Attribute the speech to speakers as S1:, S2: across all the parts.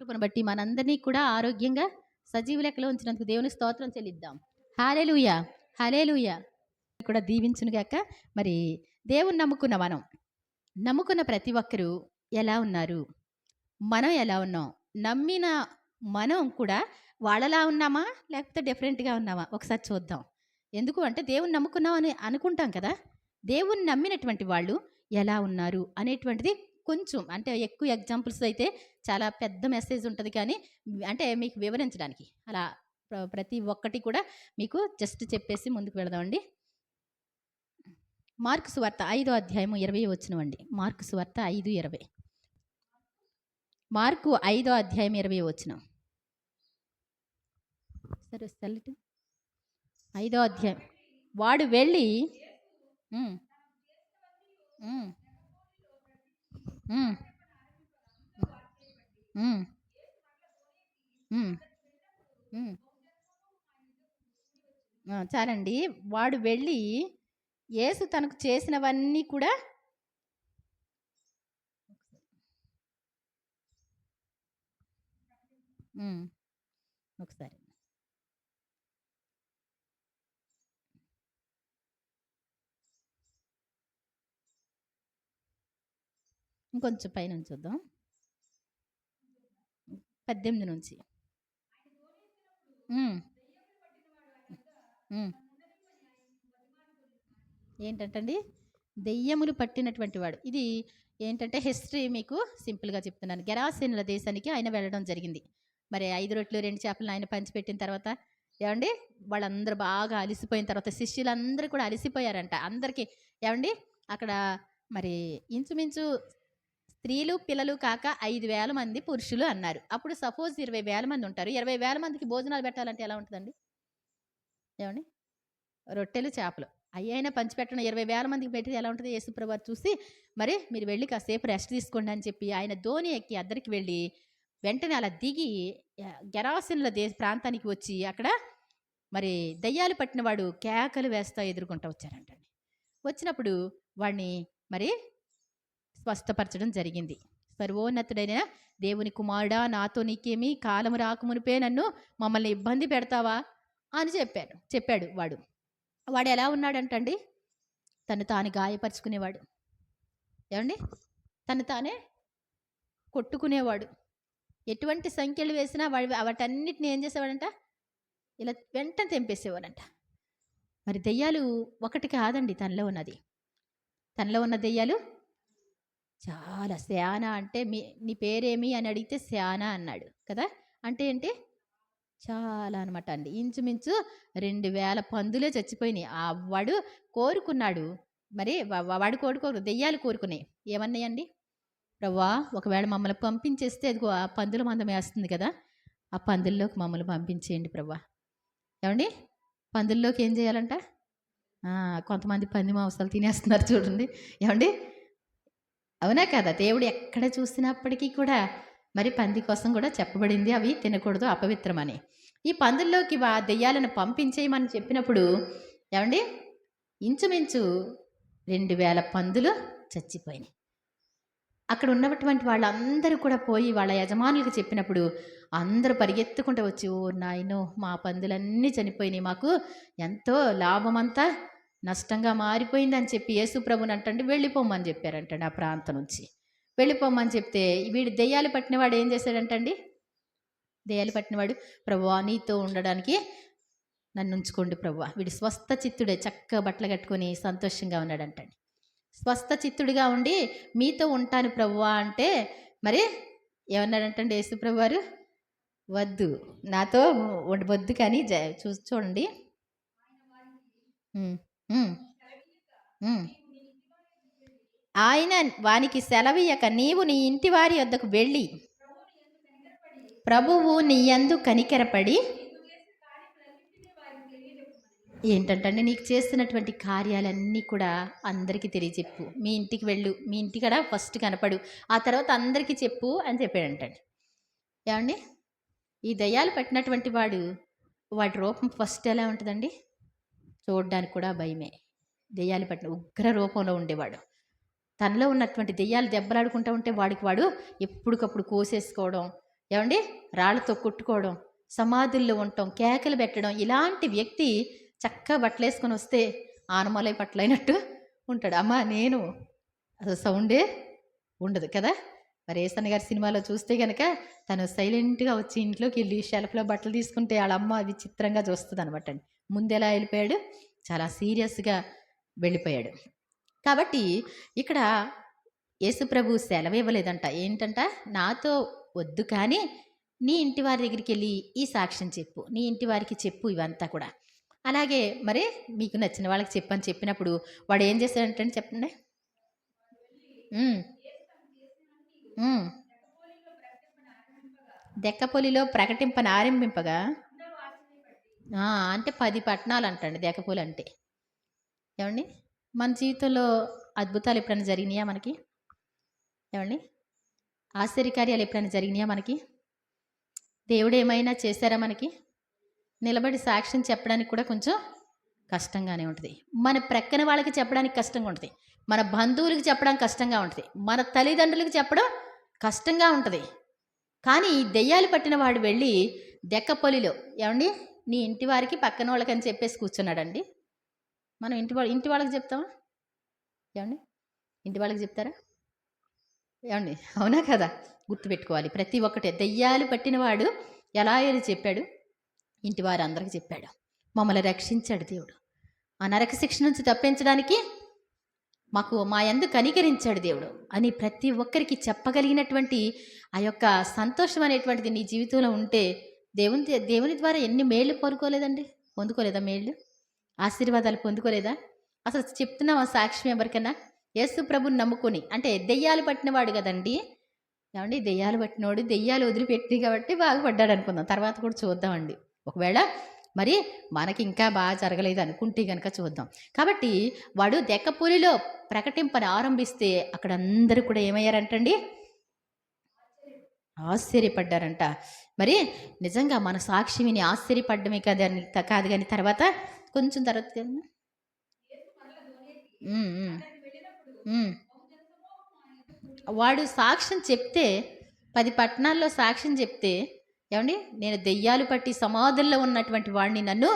S1: కృపను బట్టి మనందరినీ కూడా ఆరోగ్యంగా సజీవ లెక్కలో ఉంచినందుకు దేవుని స్తోత్రం చెల్లిద్దాం. హల్లెలూయా, హల్లెలూయా. కూడా దీవించునుగాక. మరి దేవుని నమ్ముకున్న ప్రతి ఒక్కరూ ఎలా ఉన్నారు? మనం ఎలా ఉన్నాం? నమ్మిన మనం కూడా వాళ్ళలా ఉన్నామా? లేకపోతే డిఫరెంట్‌గా ఉన్నామా? ఒకసారి చూద్దాం. ఎందుకు అంటే దేవుణ్ణి నమ్ముకున్నాం అని అనుకుంటాం కదా! దేవుణ్ణి నమ్మినటువంటి వాళ్ళు ఎలా ఉన్నారు అనేటువంటిది కొంచెం అంటే ఎక్కువ ఎగ్జాంపుల్స్ అయితే చాలా పెద్ద మెసేజ్ ఉంటది కానీ అంటే మీకు వివరించడానికి. అలా ప్రతి ఒక్కటి కూడా మీకు జస్ట్ చెప్పేసి ముందుకు వెళదామండి. మార్కు సువార్త 5వ అధ్యాయము 20వ వచనం అండి. మార్కు సువార్త 5:20. మార్కు 5వ అధ్యాయం 20వ వచనం. సరే సెల్లిట్ 5వ అధ్యాయం. వాడు వెళ్ళి హ్మ్. హ్మ్. హ్మ్. హ్మ్. హ్మ్. హ్మ్. చాలండి. వాడు వెళ్ళి యేసు తనకు చేసినవన్నీ కూడా హ్మ్. ఒకసారి ఇంకొంచెం పైనుంచి చూద్దాం. 18 నుంచి. హ్మ్. హ్మ్. ఏంటంటండి? దెయ్యములు పట్టినటువంటి వాడు. ఇది ఏంటంటే హిస్టరీ మీకు సింపుల్‌గా చెప్తున్నాను. గెరాసేనుల దేశానికి ఆయన వెళ్ళడం జరిగింది. మరి 5 రొట్టెలు, 2 చేపలను ఆయన పంచిపెట్టిన తర్వాత ఏవండీ వాళ్ళందరూ బాగా అలిసిపోయిన తర్వాత శిష్యులందరూ కూడా అలిసిపోయారంట. అందరికి ఏవండీ అక్కడ మరి ఇంచుమించు స్త్రీలు, పిల్లలు కాక 5,000 మంది పురుషులు అన్నారు. అప్పుడు సపోజ్ 20,000 మంది ఉంటారు. 20,000 మందికి భోజనాలు పెట్టాలంటే ఎలా ఉంటదండి? ఏవండీ? రొట్టెలు, చేపలు. అయ్యైనా పంచిపెట్టడం 20,000 మందికి పెడితే ఎలా ఉంటది? యేసుప్రభువారు చూసి, మరి మీరు వెళ్లి కాసేపు రెస్ట్ తీసుకోండి అని చెప్పి ఆయన ధోని ఎక్కి అద్దరికి వెళ్ళి, వెంటనే అలా దిగి గెరాసినుల ప్రాంతానికి వచ్చి అక్కడ మరి దెయ్యాలు పట్టినవాడు కేకలు వేస్తా ఎదుర్కొంటా వచ్చారంటండి. వచ్చినప్పుడు వాడిని మరి స్వస్థపరచడం జరిగింది. సర్వోన్నతుడైన దేవుని కుమారుడా నాతో నీకేమి కాలము రాకమునుపే మమ్మల్ని ఇబ్బంది పెడతావా అని చెప్పాడు వాడు. వాడు ఎలా ఉన్నాడంటండి? తను తాను గాయపరుచుకునేవాడు. ఏవండి? తను తానే కొట్టుకునేవాడు. ఎటువంటి సంకెళ్ళు వేసినా వాటన్నిటిని ఏం చేసేవాడంట? ఇలా వెంటనే తెంపేసేవాడంట. మరి దెయ్యాలు ఒకటి కాదండి తనలో ఉన్నది. తనలో ఉన్న దెయ్యాలు చాలా. శ్యాన అంటే నీ పేరేమి అని అడిగితే శ్యాన అన్నాడు కదా! అంటే ఏంటి? చాలా అనమాట అండి. ఇంచుమించు 2,000 పందులే చచ్చిపోయినాయి. వాడు కోరుకున్నాడు. మరి వాడు దెయ్యాలు కోరుకున్నాయి. ఏమన్నాయండి? "ప్రభువా ఒకవేళ మమ్మల్ని పంపించేస్తే అదిగో ఆ పందుల మంద మేస్తుంది కదా! ఆ పందుల్లోకి మమ్మల్ని పంపించేయండి ప్రభువా." ఏవండీ? పందుల్లోకి ఏం చేయాలంట? కొంతమంది పంది మాంసాలు తినేస్తున్నారు చూడండి. ఏవండీ? అవునా కదా! దేవుడు ఎక్కడ చూసినప్పటికీ కూడా మరి పంది కోసం కూడా చెప్పబడింది అవి తినకూడదు అపవిత్రమని. ఈ పందుల్లోకి దెయ్యాలను పంపించేయమని చెప్పినప్పుడు ఏవండీ ఇంచుమించు 2,000 పందులు చచ్చిపోయినాయి. అక్కడ ఉన్నటువంటి వాళ్ళందరూ కూడా పోయి వాళ్ళ యజమానులకు చెప్పినప్పుడు అందరూ పరిగెత్తుకుంటూ వచ్చి, "ఓ నాయనో! మా పందులన్నీ చనిపోయినాయి. మాకు ఎంతో లాభమంతా నష్టంగా మారిపోయిందని" చెప్పి యేసు ప్రభునంటండి వెళ్ళిపోమని చెప్పారంటండి ఆ ప్రాంతం నుంచి. వెళ్ళిపోమని చెప్తే వీడు దెయ్యాలు పట్టినవాడు ఏం చేశాడంటండి? దెయ్యాలు పట్టినవాడు, "ప్రభువా నీతో ఉండడానికి నన్నుంచుకోండి ప్రభువా." వీడు స్వస్థ చిత్తుడే చక్కగా బట్టలు కట్టుకొని సంతోషంగా ఉన్నాడంటండి. స్వస్థ చిత్తుడిగా ఉండి మీతో ఉంటాను ప్రభువా అంటే మరి ఏమన్నాడంటండి యేసు ప్రభువారు? వద్దు నాతో వద్దు కానీ చూడండి. హ్మ్. హ్మ్. హ్మ్. ఆయన వానికి సెలవీయక నీవు నీ ఇంటి వారి వద్దకు వెళ్ళి ప్రభువు నీ యందు కనికెరపడి ఏంటంటే నీకు చేస్తున్నటువంటి కార్యాలన్నీ కూడా అందరికీ తెలియచెప్పు. మీ ఇంటికి వెళ్ళు. మీ ఇంటికాడ ఫస్ట్ కనపడు. ఆ తర్వాత అందరికీ చెప్పు అని చెప్పాడంటండి. ఏవండీ? ఈ దెయ్యాలు పట్టినటువంటి వాడి రూపం ఫస్ట్ ఎలా ఉంటదండి? చూడ్డానికి కూడా భయమే. దెయ్యాలు పట్టిన ఉగ్ర రూపంలో ఉండేవాడు. తనలో ఉన్నటువంటి దెయ్యాలు దెబ్బలాడుకుంటా ఉంటే వాడు ఎప్పటికప్పుడు కోసేసుకోవడం, ఏమండి రాళ్ళతో కొట్టుకోవడం, సమాధుల్లో ఉండటం, కేకలు పెట్టడం, ఇలాంటి వ్యక్తి చక్కగా బట్టలు వేసుకొని వస్తే ఆనమలై పట్లైనట్టు ఉంటాడు. అమ్మ నేను అసలు సౌండే ఉండదు కదా. మరి ఏసన్న గారి సినిమాలో చూస్తే కనుక తను సైలెంట్గా వచ్చి ఇంట్లోకి వెళ్ళి షెల్ఫ్లో బట్టలు తీసుకుంటే వాళ్ళ అమ్మ విచిత్రంగా చూస్తుంది అనమాట అండి. ముందెలా వెళ్ళిపోయాడు, చాలా సీరియస్గా వెళ్ళిపోయాడు. కాబట్టి ఇక్కడ యేసుప్రభు సెలవు ఇవ్వలేదంట. ఏంటంట, నాతో వద్దు కానీ నీ ఇంటి వారి దగ్గరికి వెళ్ళి ఈ సాక్ష్యం చెప్పు, నీ ఇంటి వారికి చెప్పు ఇవంతా కూడా. అలాగే మరి మీకు నచ్చిన వాళ్ళకి చెప్పని చెప్పినప్పుడు వాడు ఏం చేశాడంటే చెప్పండి. దెక్కపోలిలో ప్రకటింపని ఆరంభింపగా అంటే 10 పట్టణాలు అంటండి దెక్కపోలి అంటే. ఏమండి మన జీవితంలో అద్భుతాలు ఎప్పుడైనా జరిగినాయా మనకి? ఏమండి ఆశ్చర్యకార్యాలు ఎప్పుడైనా జరిగినాయా మనకి? దేవుడు ఏమైనా చేశారా మనకి? నిలబడి సాక్ష్యం చెప్పడానికి కూడా కొంచెం కష్టంగానే ఉంటుంది. మన ప్రక్కన వాళ్ళకి చెప్పడానికి కష్టంగా ఉంటుంది, మన బంధువులకి చెప్పడానికి కష్టంగా ఉంటుంది, మన తల్లిదండ్రులకి చెప్పడం కష్టంగా ఉంటుంది. కానీ దెయ్యాలు పట్టిన వాడు వెళ్ళి దెక్కపోలిలో ఏమండి నీ ఇంటి వారికి పక్కన వాళ్ళకని చెప్పేసి కూర్చున్నాడండి. మనం ఇంటి వాళ్ళకి చెప్తామా? ఏమండి ఇంటి వాళ్ళకి చెప్తారా? ఏమండి అవునా కదా? గుర్తుపెట్టుకోవాలి ప్రతి ఒక్కటే. దెయ్యాలు పట్టినవాడు ఎలా అని చెప్పాడు, ఇంటి వారు అందరికి చెప్పాడు. మమ్మల్ని రక్షించాడు దేవుడు, ఆ నరక శిక్ష నుంచి తప్పించడానికి మా యందు కనికరించాడు దేవుడు అని ప్రతి ఒక్కరికి చెప్పగలిగినటువంటి ఆ యొక్క సంతోషం అనేటువంటిది నీ జీవితంలో ఉంటే దేవుని ద్వారా ఎన్ని మేళ్ళు పొందుకోలేదా? మేళ్ళు ఆశీర్వాదాలు పొందుకోలేదా? అసలు చెప్తున్నావా సాక్ష్యం ఎవరికైనా? యేసు ప్రభుని నమ్ముకొని, అంటే దెయ్యాలు పట్టినవాడు కదండి. ఏమండి దెయ్యాలు పట్టినవాడు దెయ్యాలు వదిలిపెట్టి కాబట్టి బాగుపడ్డాడు అనుకుందాం, తర్వాత కూడా చూద్దామండి. ఒకవేళ మరి మనకి ఇంకా బాగా జరగలేదు అనుకుంటే కనుక చూద్దాం. కాబట్టి వాడు దెక్కపోలిలో ప్రకటింపని ఆరంభిస్తే అక్కడ అందరూ కూడా ఏమయ్యారంటండి? ఆశ్చర్యపడ్డారంట. మరి నిజంగా మన సాక్షి విని ఆశ్చర్యపడ్డమే కాదు కానీ తర్వాత కొంచెం తర్వాత వాడు సాక్ష్యం చెప్తే 10 పట్టణాల్లో సాక్ష్యం చెప్తే, ఏమండి నేను దెయ్యాలు పట్టి సమాధుల్లో ఉన్నటువంటి వాడిని నన్ను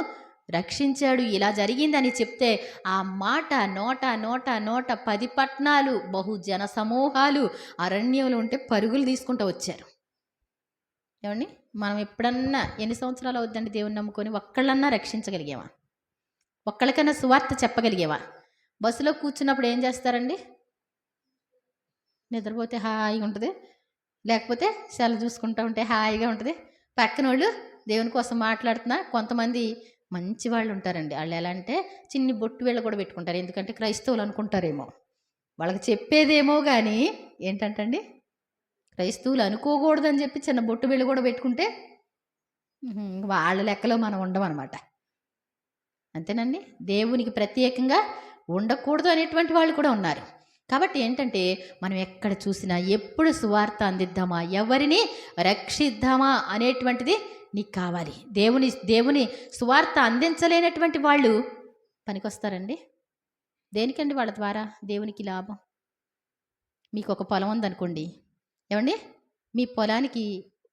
S1: రక్షించాడు, ఇలా జరిగిందని చెప్తే ఆ మాట నోట 10 పట్టణాలు బహుజన సమూహాలు అరణ్యంలో ఉంటే పరుగులు తీసుకుంటూ వచ్చారు. ఏమండి మనం ఎప్పుడన్నా ఎన్ని సంవత్సరాలు అవుద్దండి దేవుని నమ్ముకొని ఒక్కళ్ళన్నా రక్షించగలిగేవా? ఒక్కళ్ళకన్నా సువార్త చెప్పగలిగేవా? బస్సులో కూర్చున్నప్పుడు ఏం చేస్తారండి? నిద్రపోతే హాయిగా ఉంటుంది, లేకపోతే సెల్ చూసుకుంటూ ఉంటే హాయిగా ఉంటుంది. పక్కన వాళ్ళు దేవుని కోసం మాట్లాడుతున్నా కొంతమంది మంచి వాళ్ళు ఉంటారండి. వాళ్ళు ఎలా అంటే చిన్ని బొట్టు వేళ్ళు కూడా పెట్టుకుంటారు, ఎందుకంటే క్రైస్తవులు అనుకుంటారేమో. వాళ్ళకి చెప్పేదేమో కానీ ఏంటంటండి క్రైస్తవులు అనుకోకూడదని చెప్పి చిన్న బొట్టు వేళ్ళు కూడా పెట్టుకుంటే వాళ్ళ లెక్కలో మనం ఉండమన్నమాట. అంతేనండి, దేవునికి ప్రత్యేకంగా ఉండకూడదు అనేటువంటి వాళ్ళు కూడా ఉన్నారు. కాబట్టి ఏంటంటే మనం ఎక్కడ చూసినా ఎప్పుడు సువార్త అందిద్దామా, ఎవరిని రక్షిద్దామా అనేటువంటిది నీకు కావాలి. దేవుని సువార్త అందించలేనటువంటి వాళ్ళు పనికొస్తారండి? దేనికండి వాళ్ళ ద్వారా దేవునికి లాభం? మీకు ఒక పొలం ఉందనుకోండి, ఏమండి మీ పొలానికి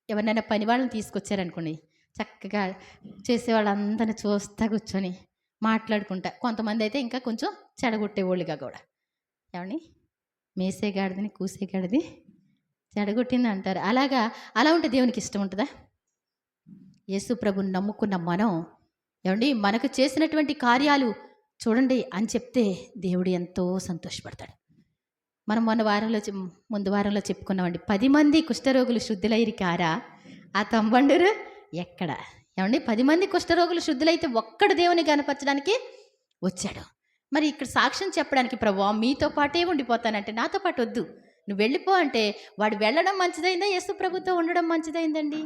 S1: ఎవరినైనా పని వాళ్ళని తీసుకొచ్చారనుకోండి, చక్కగా చేసేవాళ్ళందరినీ చూస్తా కూర్చొని మాట్లాడుకుంటా, కొంతమంది అయితే ఇంకా కొంచెం చెడగొట్టేవాళ్ళుగా కూడా, ఏమండి మేసేగాడిదని కూసేగాడిది చెడగొట్టింది అంటారు. అలా ఉంటే దేవునికి ఇష్టం ఉంటుందా? యేసు ప్రభుని నమ్ముకున్న మనం ఏమండి మనకు చేసినటువంటి కార్యాలు చూడండి అని చెప్తే దేవుడు ఎంతో సంతోషపడతాడు. మనం ముందు వారంలో చెప్పుకున్నామండి, 10 మంది కుష్ఠరోగులు శుద్ధులైరి కారా ఆ తంబండురు ఎక్కడ? ఏమండి 10 మంది కుష్ఠరోగులు శుద్ధులైతే ఒక్కడు దేవుని కనపరచడానికి వచ్చాడు. మరి ఇక్కడ సాక్ష్యం చెప్పడానికి ప్రభువా మీతో పాటే ఉండిపోతానంటే, నాతో పాటు వద్దు నువ్వు వెళ్ళిపో అంటే, వాడు వెళ్ళడం మంచిదైందా యేసు ప్రభుతో ఉండడం మంచిదైందండి?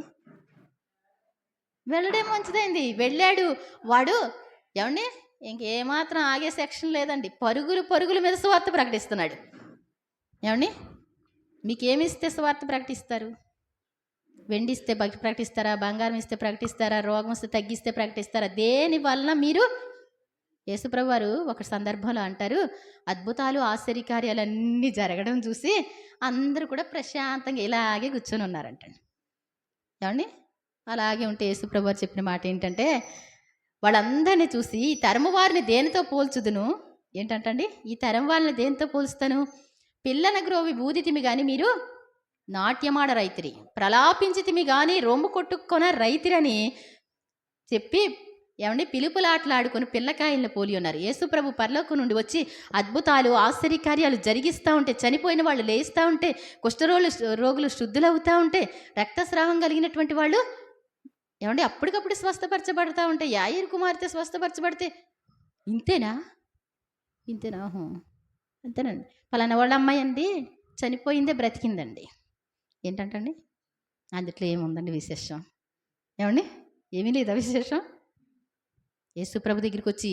S1: వెళ్ళడం మంచిదైంది. వెళ్ళాడు వాడు, ఏమండి ఇంకేమాత్రం ఆగే సెక్షన్ లేదండి, పరుగుల మీద సువార్త ప్రకటిస్తున్నాడు. ఏమండి మీకేమిస్తే సువార్త ప్రకటిస్తారు? వెండి ఇస్తే ప్రకటిస్తారా? బంగారం ఇస్తే ప్రకటిస్తారా? రోగం ఇస్తే తగ్గిస్తే ప్రకటిస్తారా? దేని వలన మీరు? యేసుప్రభు వారు ఒక సందర్భంలో అంటారు, అద్భుతాలు ఆశ్చర్యకార్యాలన్నీ జరగడం చూసి అందరూ కూడా ప్రశాంతంగా ఇలాగే కూర్చొని ఉన్నారంటండి. ఏమండి? అలాగే ఉంటే యేసుప్రభు వారు చెప్పిన మాట ఏంటంటే, వాళ్ళందరిని చూసి ఈ తరము వారిని దేనితో పోల్చుదును? ఏంటంటండి? ఈ తరం వాళ్ళని దేనితో పోల్చుతాను? పిల్లన గ్రోవి ఊదితిమి గాని మీరు నాట్యమాడ రైతిరి, ప్రలాపించితిమి గాని రొమ్ము కొట్టుకొన రైతిరని చెప్పి ఏమండి పిలుపులాటలాడుకొని పిల్లకాయలను పోలి ఉన్నారు. యేసుప్రభు పరలోకం నుండి వచ్చి అద్భుతాలు ఆశ్చర్యకార్యాలు జరిగిస్తూ ఉంటే, చనిపోయిన వాళ్ళు లేస్తూ ఉంటే, రోగులు శుద్ధులవుతూ ఉంటే, రక్తస్రావం కలిగినటువంటి వాళ్ళు ఏమండి అప్పటికప్పుడు స్వస్థపరచబడతా ఉంటే, యాయిరు కుమార్తె స్వస్థపరచబడితే ఇంతేనా ఇంతేనా అంతేనండి. పలానా వాళ్ళ అమ్మాయి అండి చనిపోయిందే బ్రతికిందండి. ఏంటంటండి? అందుట్లో ఏముందండి విశేషం? ఏమండి? ఏమీ లేదా విశేషం? యేసుప్రభు దగ్గరికి వచ్చి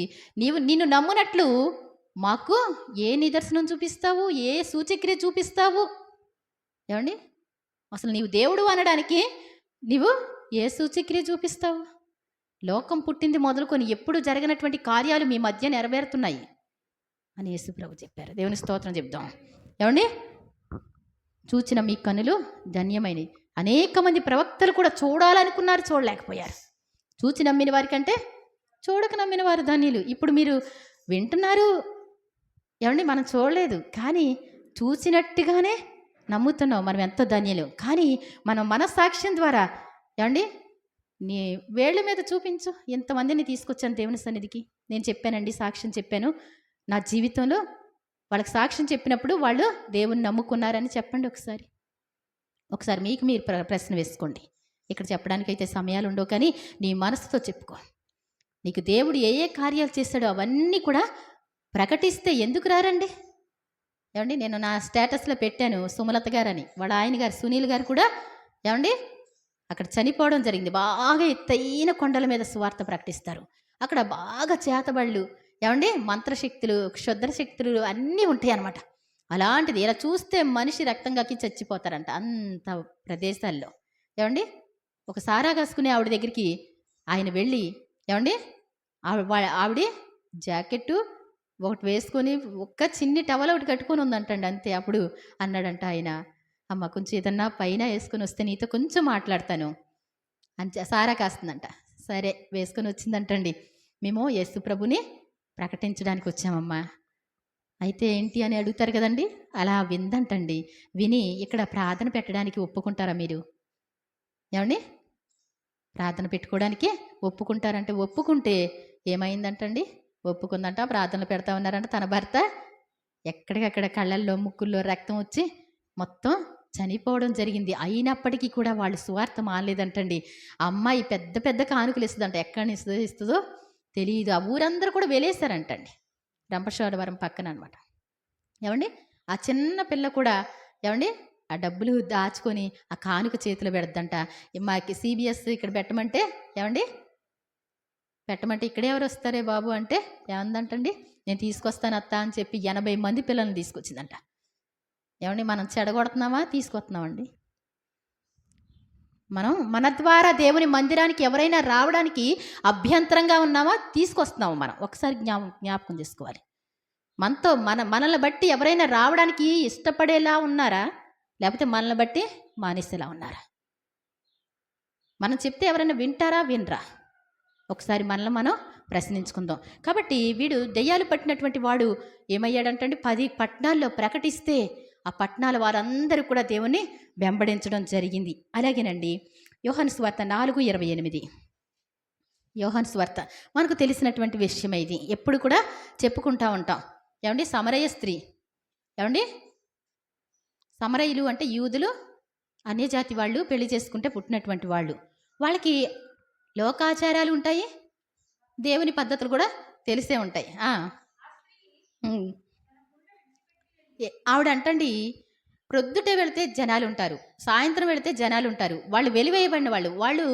S1: నిన్ను నమ్మునట్లు మాకు ఏ నిదర్శనం చూపిస్తావు, ఏ సూచక్రియ చూపిస్తావు? ఏమండి? అసలు నీవు దేవుడు అనడానికి నీవు ఏ సూచక్రియ చూపిస్తావు? లోకం పుట్టింది మొదలుకొని ఎప్పుడు జరగనటువంటి కార్యాలు మీ మధ్య నెరవేరుతున్నాయి అని యేసుప్రభు చెప్పారు. దేవుని స్తోత్రం చెప్దాం. ఏమండి? చూచిన మీ కన్నులు ధన్యమైనవి. అనేక మంది ప్రవక్తలు కూడా చూడాలనుకున్నారు, చూడలేకపోయారు. చూచి నమ్మిన వారికంటే చూడక నమ్మిన వారు ధన్యులు. ఇప్పుడు మీరు వింటున్నారు, ఏమండి? మనం చూడలేదు కానీ చూసినట్టుగానే నమ్ముతున్నాం, మనం ఎంతో ధన్యులు. కానీ మనం మనస్సాక్ష్యం ద్వారా ఏమండి నీ వేళ్ళ మీద చూపించు. ఎంతమందిని తీసుకొచ్చాను దేవుని సన్నిధికి. నేను చెప్పానండి, సాక్ష్యం చెప్పాను నా జీవితంలో. వాళ్ళకి సాక్ష్యం చెప్పినప్పుడు వాళ్ళు దేవుని నమ్ముకున్నారని చెప్పండి. ఒకసారి మీకు మీరు ప్రశ్న వేసుకోండి. ఇక్కడ చెప్పడానికైతే సమయాలు ఉండవు, కానీ నీ మనసుతో చెప్పుకో. నీకు దేవుడు ఏ ఏ కార్యాలు చేశాడో అవన్నీ కూడా ప్రకటిస్తే ఎందుకు రారండి? ఏమండి? నేను నా స్టేటస్లో పెట్టాను సుమలత గారని. వాళ్ళ ఆయన గారు సునీల్ గారు కూడా ఏమండి అక్కడ చనిపోవడం జరిగింది. బాగా ఎత్తైన కొండల మీద సువార్త ప్రకటిస్తారు. అక్కడ బాగా చేతబళ్ళు, ఏమండి మంత్రశక్తులు, క్షుద్ర శక్తులు అన్నీ ఉంటాయి అన్నమాట. అలాంటిది ఇలా చూస్తే మనిషి రక్తం కక్కి చచ్చిపోతారంట అంత ప్రదేశాల్లో. ఏమండి? ఒక సారా కాసుకునే ఆవిడ దగ్గరికి ఆయన వెళ్ళి, ఏమండి ఆవిడ జాకెట్టు ఒకటి వేసుకొని ఒక్క చిన్ని టవల్ ఒకటి కట్టుకొని ఉందంటండి, అంతే. అప్పుడు అన్నాడంట ఆయన, అమ్మ కొంచెం ఏదన్నా పైన వేసుకొని వస్తే నీతో కొంచెం మాట్లాడతాను అని సారా కాస్తుందంట. సరే వేసుకొని వచ్చిందంటండి. మేము యేసు ప్రభుని ప్రకటించడానికి వచ్చామమ్మా. అయితే ఏంటి అని అడుగుతారు కదండి. అలా విందంటండి. విని ఇక్కడ ప్రార్థన పెట్టడానికి ఒప్పుకుంటారా మీరు? ఏమండి? ప్రార్థన పెట్టుకోవడానికి ఒప్పుకుంటారంటే ఒప్పుకుంటే ఏమైందంటండి? ఒప్పుకుందంట, ప్రార్థనలు పెడతా ఉన్నారంట. తన భర్త ఎక్కడికక్కడ కళ్ళల్లో ముక్కుల్లో రక్తం వచ్చి మొత్తం చనిపోవడం జరిగింది. అయినప్పటికీ కూడా వాళ్ళు సువార్త మానలేదంటండి. అమ్మాయి పెద్ద పెద్ద కానుకలు ఇస్తుందంట. ఎక్కడి నుంచి ఇస్తుందో తెలియదు. ఆ ఊరందరూ కూడా వెలేశారంటండి, రంపచోడవరం పక్కన అనమాట. ఏమండి? ఆ చిన్న పిల్ల కూడా ఏమండి ఆ డబ్బులు దాచుకొని ఆ కానుక చేతిలో పెడద్దంట. మాకి CBS ఇక్కడ పెట్టమంటే, ఏమండి పెట్టమంటే ఇక్కడ ఎవరు వస్తారే బాబు అంటే ఏమందంటండి, నేను తీసుకొస్తాను అత్త అని చెప్పి 80 మంది పిల్లల్ని తీసుకొచ్చిందంట. ఏమండి? మనం చెడగొడుతున్నామా తీసుకొస్తున్నామండి? మనం మన ద్వారా దేవుని మందిరానికి ఎవరైనా రావడానికి అభ్యంతరంగా ఉన్నామా తీసుకొస్తున్నాము? మనం ఒకసారి జ్ఞాపకం చేసుకోవాలి. మనల్ని బట్టి ఎవరైనా రావడానికి ఇష్టపడేలా ఉన్నారా, లేకపోతే మనల్ని బట్టి మానేసేలా ఉన్నారా? మనం చెప్తే ఎవరైనా వింటారా, వినరా? ఒకసారి మనల్ని మనం ప్రశ్నించుకుందాం. కాబట్టి వీడు దెయ్యాలు పట్టినటువంటి వాడు ఏమయ్యాడంటే 10 పట్టణాల్లో ప్రకటిస్తే ఆ పట్టణాల వారందరూ కూడా దేవుని వెంబడించడం జరిగింది. అలాగేనండి యోహాను సువార్త 4:28. యోహాను సువార్త మనకు తెలిసినటువంటి విషయం ఇది, ఎప్పుడు కూడా చెప్పుకుంటూ ఉంటాం. ఏమండి? సమరయ స్త్రీ, ఏమండి సమరయులు అంటే యూదులు, అన్యజాతి వాళ్ళు పెళ్లి చేసుకుంటే పుట్టినటువంటి వాళ్ళు. వాళ్ళకి లోకాచారాలు ఉంటాయి, దేవుని పద్ధతులు కూడా తెలిసే ఉంటాయి. ఆవిడ అంటండి, ప్రొద్దుటే వెళితే జనాలు ఉంటారు, సాయంత్రం వెళితే జనాలు ఉంటారు. వాళ్ళు వెలివేయబడిన వాళ్ళు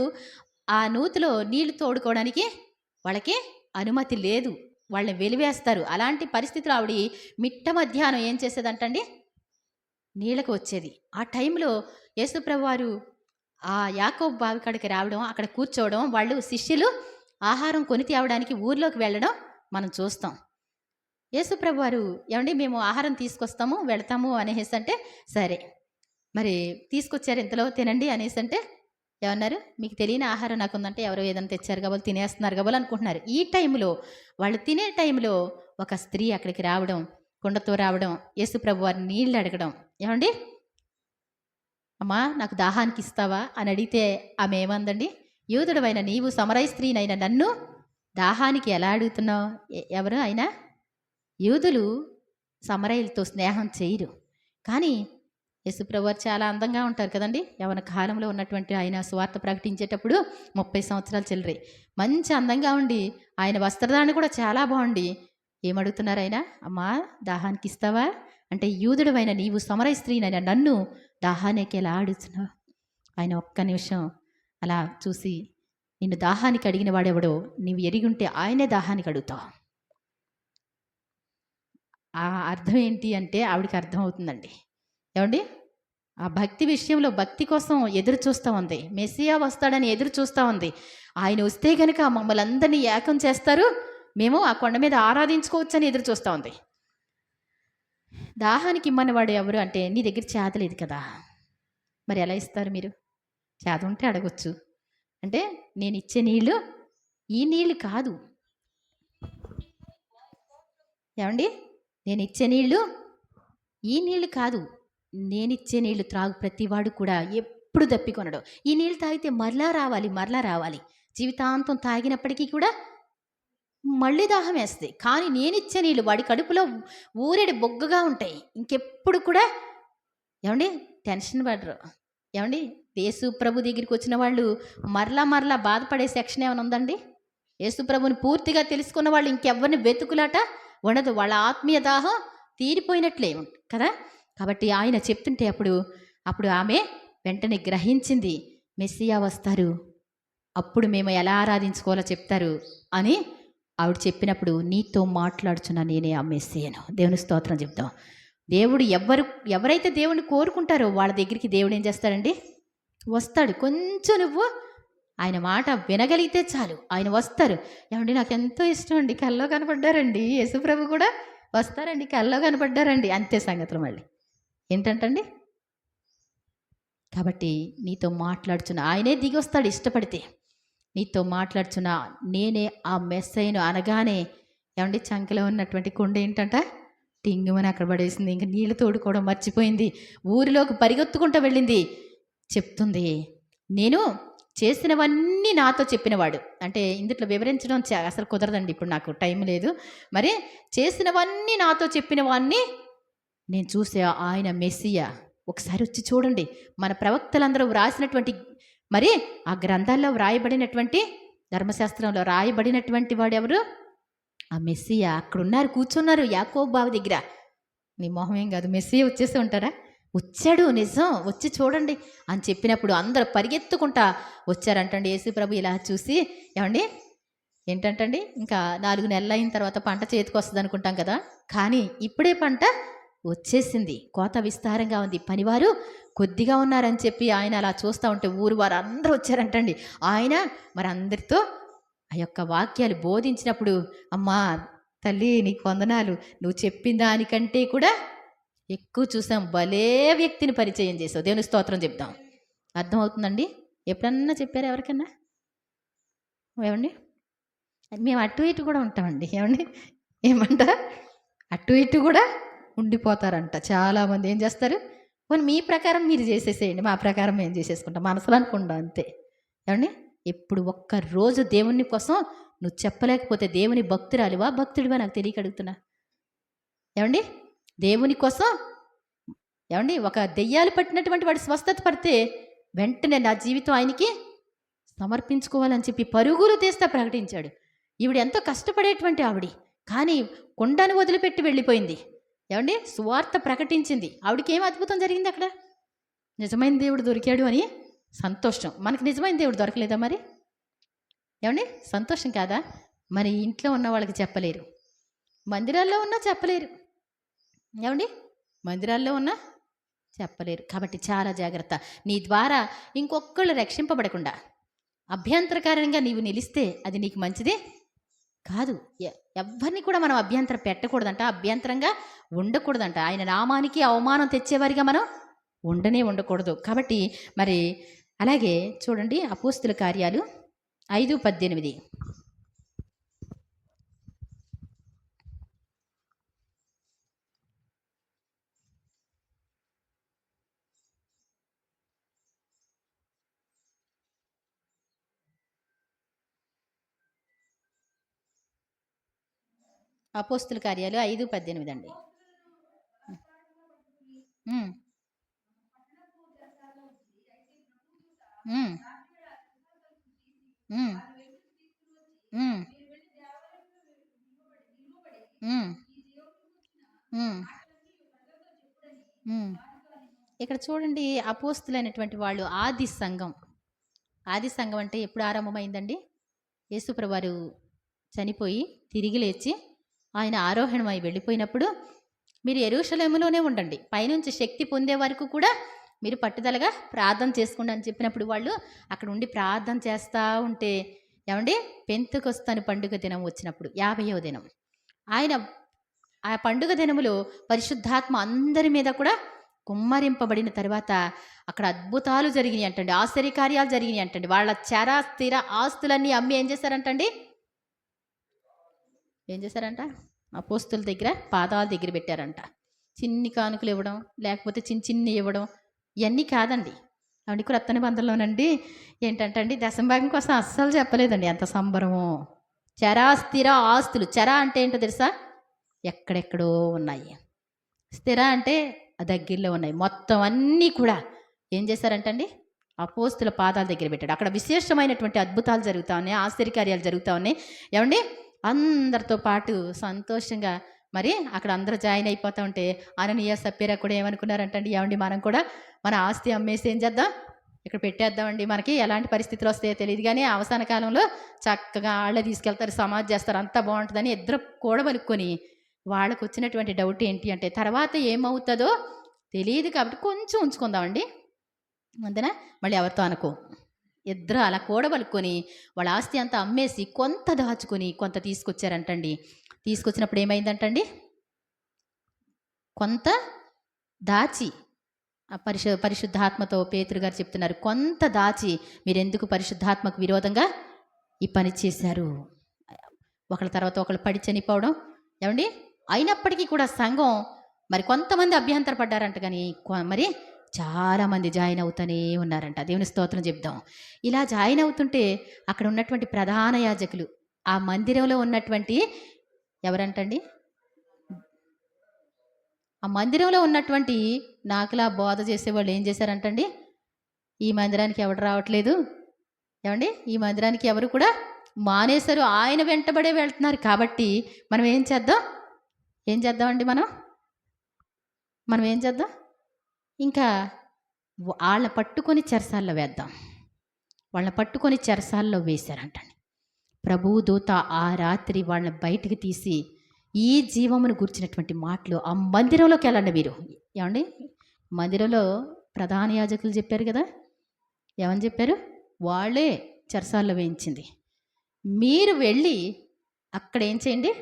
S1: ఆ నూతిలో నీళ్లు తోడుకోవడానికి వాళ్ళకి అనుమతి లేదు, వాళ్ళని వెలివేస్తారు. అలాంటి పరిస్థితులు ఆవిడ మిట్ట మధ్యాహ్నం ఏం చేసేదంటండి, నీళ్ళకు వచ్చేది. ఆ టైంలో యేసుప్రభు వారు ఆ యాకోబు బావి కాడికి రావడం, అక్కడ కూర్చోవడం, వాళ్ళు శిష్యులు ఆహారం కొని తేవడానికి ఊర్లోకి వెళ్ళడం మనం చూస్తాం. యేసుప్రభు వారు ఏమండి మేము ఆహారం తీసుకొస్తాము వెళతాము అనేసి అంటే, సరే మరి తీసుకొచ్చారు ఇంతలో తినండి అనేసి అంటే, ఏమన్నారు? మీకు తెలియని ఆహారం నాకుందంటే ఎవరో ఏదైనా తెచ్చారు కాబోలు తినేస్తున్నారు కాబోలు అనుకుంటున్నారు. ఈ టైంలో వాళ్ళు తినే టైంలో ఒక స్త్రీ అక్కడికి రావడం, కుండతో రావడం, యేసు ప్రభు వారిని నీళ్ళు అడగడం. ఏమండి? అమ్మా నాకు దాహానికి ఇస్తావా అని అడిగితే ఆమె ఏమందండి? యూదుడవైన నీవు సమరయ స్త్రీనైన నన్ను దాహానికి ఎలా అడుగుతున్నావు? ఎవరు ఆయన? యూదులు సమరయులతో స్నేహం చేయరు. కానీ యేసుప్రభు వారు చాలా అందంగా ఉంటారు కదండి. యవన కాలంలో ఉన్నటువంటి ఆయన సువార్త ప్రకటించేటప్పుడు 30 సంవత్సరాలు చిల్లరే మంచి అందంగా ఉండి ఆయన వస్త్రధారణ కూడా చాలా బాగుండి ఏమడుగుతున్నారు ఆయన? అమ్మా దాహానికి ఇస్తావా అంటే, యూదుడవైన నీవు సమరయ స్త్రీనైన నన్ను దాహానికి ఎలా అడుగుతున్నావు? ఆయన ఒక్క నిమిషం అలా చూసి, నిన్ను దాహానికి అడిగిన వాడెవడో నీవు ఎరిగి ఉంటే ఆయనే దాహానికి అడుగుతావు. ఆ అర్థం ఏంటి అంటే ఆవిడికి అర్థం అవుతుందండి. ఏమండి? ఆ భక్తి విషయంలో భక్తి కోసం ఎదురు చూస్తూ ఉంది. మెస్సియా వస్తాడని ఎదురు చూస్తూ ఉంది. ఆయన వస్తే కనుక మమ్మల్ని అందరినీ ఏకం చేస్తారు, మేము ఆ కొండ మీద ఆరాధించుకోవచ్చని ఎదురు చూస్తూ ఉంది. దాహానికి ఇమ్మన్నవాడు ఎవరు అంటే, నీ దగ్గర చేత లేదు కదా, మరి ఎలా ఇస్తారు మీరు? చేత ఉంటే అడగొచ్చు. అంటే నేను ఇచ్చే నీళ్ళు ఈ నీళ్ళు కాదు. ఏమండి? నేను ఇచ్చే నీళ్ళు ఈ నీళ్ళు కాదు. నేనిచ్చే నీళ్లు త్రాగు ప్రతివాడు కూడా ఎప్పుడు దప్పికొనడు. ఈ నీళ్ళు తాగితే మరలా రావాలి. జీవితాంతం తాగినప్పటికీ కూడా మళ్ళీ దాహం వేస్తుంది. కానీ నేనిచ్చే నీళ్ళు వాడి కడుపులో ఊరేడి బొగ్గగా ఉంటాయి. ఇంకెప్పుడు కూడా ఏమండి టెన్షన్ పడరు. ఏమండి? యేసు ప్రభు దగ్గరికి వచ్చిన వాళ్ళు మరలా బాధపడే సెక్షన్ ఏమైనా ఉందండి? యేసు ప్రభుని పూర్తిగా తెలుసుకున్న వాళ్ళు ఇంకెవ్వరిని వెతుకులాట ఉండదు. వాళ్ళ ఆత్మీయ దాహం తీరిపోయినట్లే కదా. కాబట్టి ఆయన చెప్తుంటే అప్పుడు ఆమె వెంటనే గ్రహించింది, మెస్సియా వస్తారు, అప్పుడు మేము ఎలా ఆరాధించుకోవాలో చెప్తారు అని ఆవిడ చెప్పినప్పుడు, నీతో మాట్లాడుచున్నా నేనే ఆ మెస్సియాను. దేవుని స్తోత్రం చెప్తాం. దేవుడు ఎవరైతే దేవుడిని కోరుకుంటారో వాళ్ళ దగ్గరికి దేవుడు ఏం చేస్తాడండి? వస్తాడు. కొంచెం నువ్వు ఆయన మాట వినగలిగితే చాలు ఆయన వస్తారు. ఏమండి? నాకు ఎంతో ఇష్టం అండి, కల్లో కనపడ్డారండి యేసుప్రభు కూడా వస్తారండి, కల్లో కనపడ్డారండి, అంతే సంగతులు. మళ్ళీ ఏంటంటండి? కాబట్టి నీతో మాట్లాడుచున్న ఆయనే దిగి వస్తాడు ఇష్టపడితే. నీతో మాట్లాడుచున్న నేనే ఆ మెస్సయ్యను అనగానే ఏమండి? చంకలో ఉన్నటువంటి కుండ ఏంటంట టింగుమని అక్కడ పడేసింది. ఇంకా నీళ్ళు తోడుకోవడం మర్చిపోయింది. ఊరిలోకి పరిగెత్తుకుంటూ వెళ్ళింది. చెప్తుంది, నేను చేసినవన్నీ నాతో చెప్పినవాడు. అంటే ఇందులో వివరించడం అసలు కుదరదండి, ఇప్పుడు నాకు టైం లేదు. మరి చేసినవన్నీ నాతో చెప్పిన వాడిని నేను చూసే ఆయన మెస్సియా. ఒకసారి వచ్చి చూడండి. మన ప్రవక్తలందరూ వ్రాసినటువంటి మరి ఆ గ్రంథాల్లో వ్రాయబడినటువంటి ధర్మశాస్త్రంలో రాయబడినటువంటి వాడు ఎవరు? ఆ మెస్సియా. అక్కడున్నారు, కూర్చున్నారు యాకోబు బావి దగ్గర. నీ మొహం ఏం కాదు, మెస్సియా వచ్చేసి ఉంటారా? వచ్చాడు, నిజం, వచ్చి చూడండి అని చెప్పినప్పుడు అందరూ పరిగెత్తుకుంటా వచ్చారంటండి. యేసు ప్రభు ఇలా చూసి, ఏమండి ఏంటంటండి, ఇంకా 4 నెలలు అయిన తర్వాత పంట చేతికి వస్తుంది అనుకుంటాం కదా, కానీ ఇప్పుడే పంట వచ్చేసింది, కోత విస్తారంగా ఉంది, పనివారు కొద్దిగా ఉన్నారని చెప్పి ఆయన అలా చూస్తూ ఉంటే ఊరు వారు అందరూ వచ్చారంటండి. ఆయన మరి అందరితో ఆ యొక్క వాక్యాలు బోధించినప్పుడు, అమ్మా తల్లి నీకు వందనాలు, నువ్వు చెప్పిన దానికంటే కూడా ఎక్కువ చూసాం, భలే వ్యక్తిని పరిచయం చేసావు. దేవుని స్తోత్రం చెప్తాం. అర్థమవుతుందండి? ఎప్పుడన్నా చెప్పారు ఎవరికన్నా? ఏమండి? మేము అటు ఇటు కూడా ఉంటామండి. ఏమండి? ఏమంట? అటు ఇటు కూడా ఉండిపోతారంట చాలామంది. ఏం చేస్తారు? పోనీ మీ ప్రకారం మీరు చేసేసేయండి, మా ప్రకారం మేము చేసేసుకుంటాం, మనసులో అనుకుంటాం అంతే. ఏమండి? ఎప్పుడు ఒక్కరోజు దేవుని కోసం నువ్వు చెప్పలేకపోతే దేవుని భక్తురాలివా భక్తుడివా నాకు తెలియక అడుగుతున్నా. ఏమండి? దేవుని కోసం ఏమండి? ఒక దెయ్యాలు పట్టినటువంటి వాడు స్వస్థత పడితే వెంటనే నా జీవితం ఆయనకి సమర్పించుకోవాలని చెప్పి పరుగులు తీస్తా ప్రకటించాడు. ఈవిడ ఎంతో కష్టపడేటువంటి ఆవిడ, కానీ కొండను వదిలిపెట్టి వెళ్ళిపోయింది. ఏమండి? సువార్త ప్రకటించింది. ఆవిడకి ఏం అద్భుతం జరిగింది అక్కడ? నిజమైన దేవుడు దొరికాడు అని సంతోషం. మనకు నిజమైన దేవుడు దొరకలేదా మరి? ఏమండి? సంతోషం కాదా? మరి ఇంట్లో ఉన్న వాళ్ళకి చెప్పలేరు, మందిరాల్లో ఉన్నా చెప్పలేరు. ఏమండి? మందిరాల్లో ఉన్నా చెప్పలేరు. కాబట్టి చాలా జాగ్రత్త. నీ ద్వారా ఇంకొకళ్ళు రక్షింపబడకుండా అభ్యంతరకారంగా నీవు నిలిస్తే అది నీకు మంచిదే కాదు. ఎవరిని కూడా మనం అభ్యంతరం పెట్టకూడదంట, అభ్యంతరంగా ఉండకూడదంట. ఆయన నామానికి అవమానం తెచ్చేవారిగా మనం ఉండకూడదు. కాబట్టి మరి అలాగే చూడండి అపోస్తుల కార్యాలు 5:18. అపోస్తుల కార్యాలు 5:18 అండి. ఉమ్, ఉమ్, ఉమ్, ఉమ్, ఉమ్, ఉమ్, ఉమ్. ఇక్కడ చూడండి అపోస్తులైనటువంటి వాళ్ళు ఆది సంఘం అంటే ఎప్పుడు ఆరంభమైందండి? యేసుప్రభువారు చనిపోయి తిరిగి లేచి ఆయన ఆరోహణమై వెళ్ళిపోయినప్పుడు మీరు యెరూషలేములోనే ఉండండి, పైనుంచి శక్తి పొందే వరకు కూడా మీరు పట్టుదలగా ప్రార్థన చేసుకోండి అని చెప్పినప్పుడు వాళ్ళు అక్కడ ఉండి ప్రార్థన చేస్తూ ఉంటే, ఏమండి, పెంతెకొస్తని పండుగ దినం వచ్చినప్పుడు 50వ దినం ఆయన ఆ పండుగ దినములో పరిశుద్ధాత్మ అందరి మీద కూడా కుమ్మరింపబడిన తర్వాత అక్కడ అద్భుతాలు జరిగినాయి అంటండి, ఆశ్చర్యకార్యాలు జరిగినాయి అంటండి. వాళ్ళ స్థిర ఆస్తులన్నీ అమ్మి ఏం చేశారంటండి? ఏం చేశారంట? అపోస్తుల దగ్గర పాదాల దగ్గర పెట్టారంట. చిన్ని కానుకలు ఇవ్వడం, లేకపోతే చిన్ని ఇవ్వడం, ఇవన్నీ కాదండి. అవి క్రొత్త నిబంధనలోనండి ఏంటంటే దశంభాగం కోసం అస్సలు చెప్పలేదండి. ఎంత సంబరమో! స్థిర ఆస్తులు. అంటే ఏంటో తెలుసా? ఎక్కడెక్కడో ఉన్నాయి. స్థిర అంటే దగ్గరలో ఉన్నాయి. మొత్తం అన్నీ కూడా ఏం చేశారంటండి? అపోస్తుల పాదాల దగ్గర పెట్టాడు. అక్కడ విశేషమైనటువంటి అద్భుతాలు జరుగుతూ ఉన్నాయి, ఆశ్చర్యకార్యాలు జరుగుతూ ఉన్నాయి. ఏమండి, అందరితో పాటు సంతోషంగా మరి అక్కడ అందరూ జాయిన్ అయిపోతూ ఉంటే అననీయ సప్పీరా కూడా ఏమనుకున్నారంటండి? ఏమండి, మనం కూడా మన ఆస్తి అమ్మేసి ఏం చేద్దాం, ఇక్కడ పెట్టేద్దామండి, మనకి ఎలాంటి పరిస్థితులు వస్తాయో తెలియదు కానీ అవసాన కాలంలో చక్కగా వాళ్ళే తీసుకెళ్తారు, సమాధి చేస్తారు, అంతా బాగుంటుందని ఇద్దరు కూడబలుక్కొని వాళ్ళకు వచ్చినటువంటి డౌట్ ఏంటి అంటే తర్వాత ఏమవుతుందో తెలియదు కాబట్టి కొంచెం ఉంచుకుందామండి అంతేనా, మళ్ళీ ఎవరితో అనుకో. ఇద్దరు అలా కూడబలుక్కొని వాళ్ళ ఆస్తి అంతా అమ్మేసి కొంత దాచుకొని కొంత తీసుకొచ్చారంటండి. తీసుకొచ్చినప్పుడు ఏమైందంటండి? కొంత దాచి పరిశుద్ధాత్మతో పేతురు గారు చెప్తున్నారు, కొంత దాచి మీరెందుకు పరిశుద్ధాత్మకు విరోధంగా ఈ పని చేశారు? ఒకళ్ళ తర్వాత ఒకళ్ళు పడి చనిపోవడం, ఏమండి, అయినప్పటికీ కూడా సంఘం మరి కొంతమంది అభ్యంతరపడ్డారంట, కానీ మరి చాలామంది జాయిన్ అవుతూనే ఉన్నారంట. దేవుని స్తోత్రం చెప్దాం. ఇలా జాయిన్ అవుతుంటే అక్కడ ఉన్నటువంటి ప్రధాన యాజకులు, ఆ మందిరంలో ఉన్నటువంటి ఎవరంటండి? ఆ మందిరంలో ఉన్నటువంటి నాకులా బోధ చేసేవాళ్ళు ఏం చేశారంటండి? ఈ మందిరానికి ఎవరు రావట్లేదు, ఏమండి, ఈ మందిరానికి ఎవరు కూడా మానేశారు, ఆయన వెంటబడే వెళ్తున్నారు కాబట్టి మనం ఏం చేద్దామండి? మనం ఏం చేద్దాం? ఇంకా వాళ్ళని పట్టుకొని చెరసాల్లో వేద్దాం. వాళ్ళని పట్టుకొని చెరసాల్లో వేశారంటండి. ప్రభువు దూత ఆ రాత్రి వాళ్ళని బయటికి తీసి ఈ జీవమును గుర్చినటువంటి మాటలు ఆ మందిరంలోకి వెళ్ళండి మీరు. ఏమండి, మందిరంలో ప్రధాన యాజకులు చెప్పారు కదా, ఏమని చెప్పారు? వాళ్ళే చెరసాల్లో వేయించింది. మీరు వెళ్ళి అక్కడ ఏం చేయండి?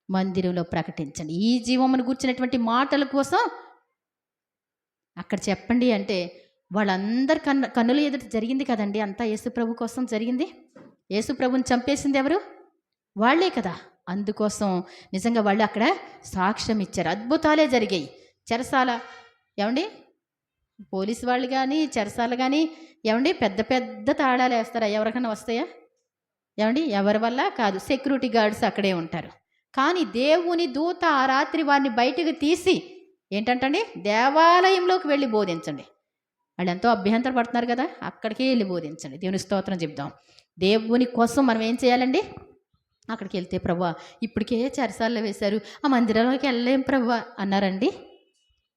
S1: మందిరంలో ప్రకటించండి ఈ జీవమును గుర్చినటువంటి మాటల కోసం అక్కడ చెప్పండి అంటే వాళ్ళందరి కన్నుల ఎదుట జరిగింది కదండి, అంతా యేసుప్రభు కోసం జరిగింది. యేసుప్రభుని చంపేసింది ఎవరు? వాళ్లే కదా. అందుకోసం నిజంగా వాళ్ళు అక్కడ సాక్ష్యం ఇచ్చారు, అద్భుతాలే జరిగాయి. చెరసాల, ఏమండి, పోలీసు వాళ్ళు కానీ చెరసాల కానీ ఏమండి పెద్ద పెద్ద తాళాలు వేస్తారా? ఎవరికైనా వస్తాయా? ఏమండి, ఎవరి వల్ల కాదు, సెక్యూరిటీ గార్డ్స్ అక్కడే ఉంటారు. కానీ దేవుని దూత ఆ రాత్రి వారిని బయటకు తీసి ఏంటంటండి, దేవాలయంలోకి వెళ్ళి బోధించండి. వాళ్ళు ఎంతో అభ్యంతర పడుతున్నారు కదా, అక్కడికే వెళ్ళి బోధించండి. దేవుని స్తోత్రం చెప్దాం. దేవుని కోసం మనం ఏం చేయాలండి? అక్కడికి వెళ్తే ప్రభువా ఇప్పటికే చెరసాల్లో వేశారు, ఆ మందిరంలోకి వెళ్ళలేం ప్రభువా అన్నారండి.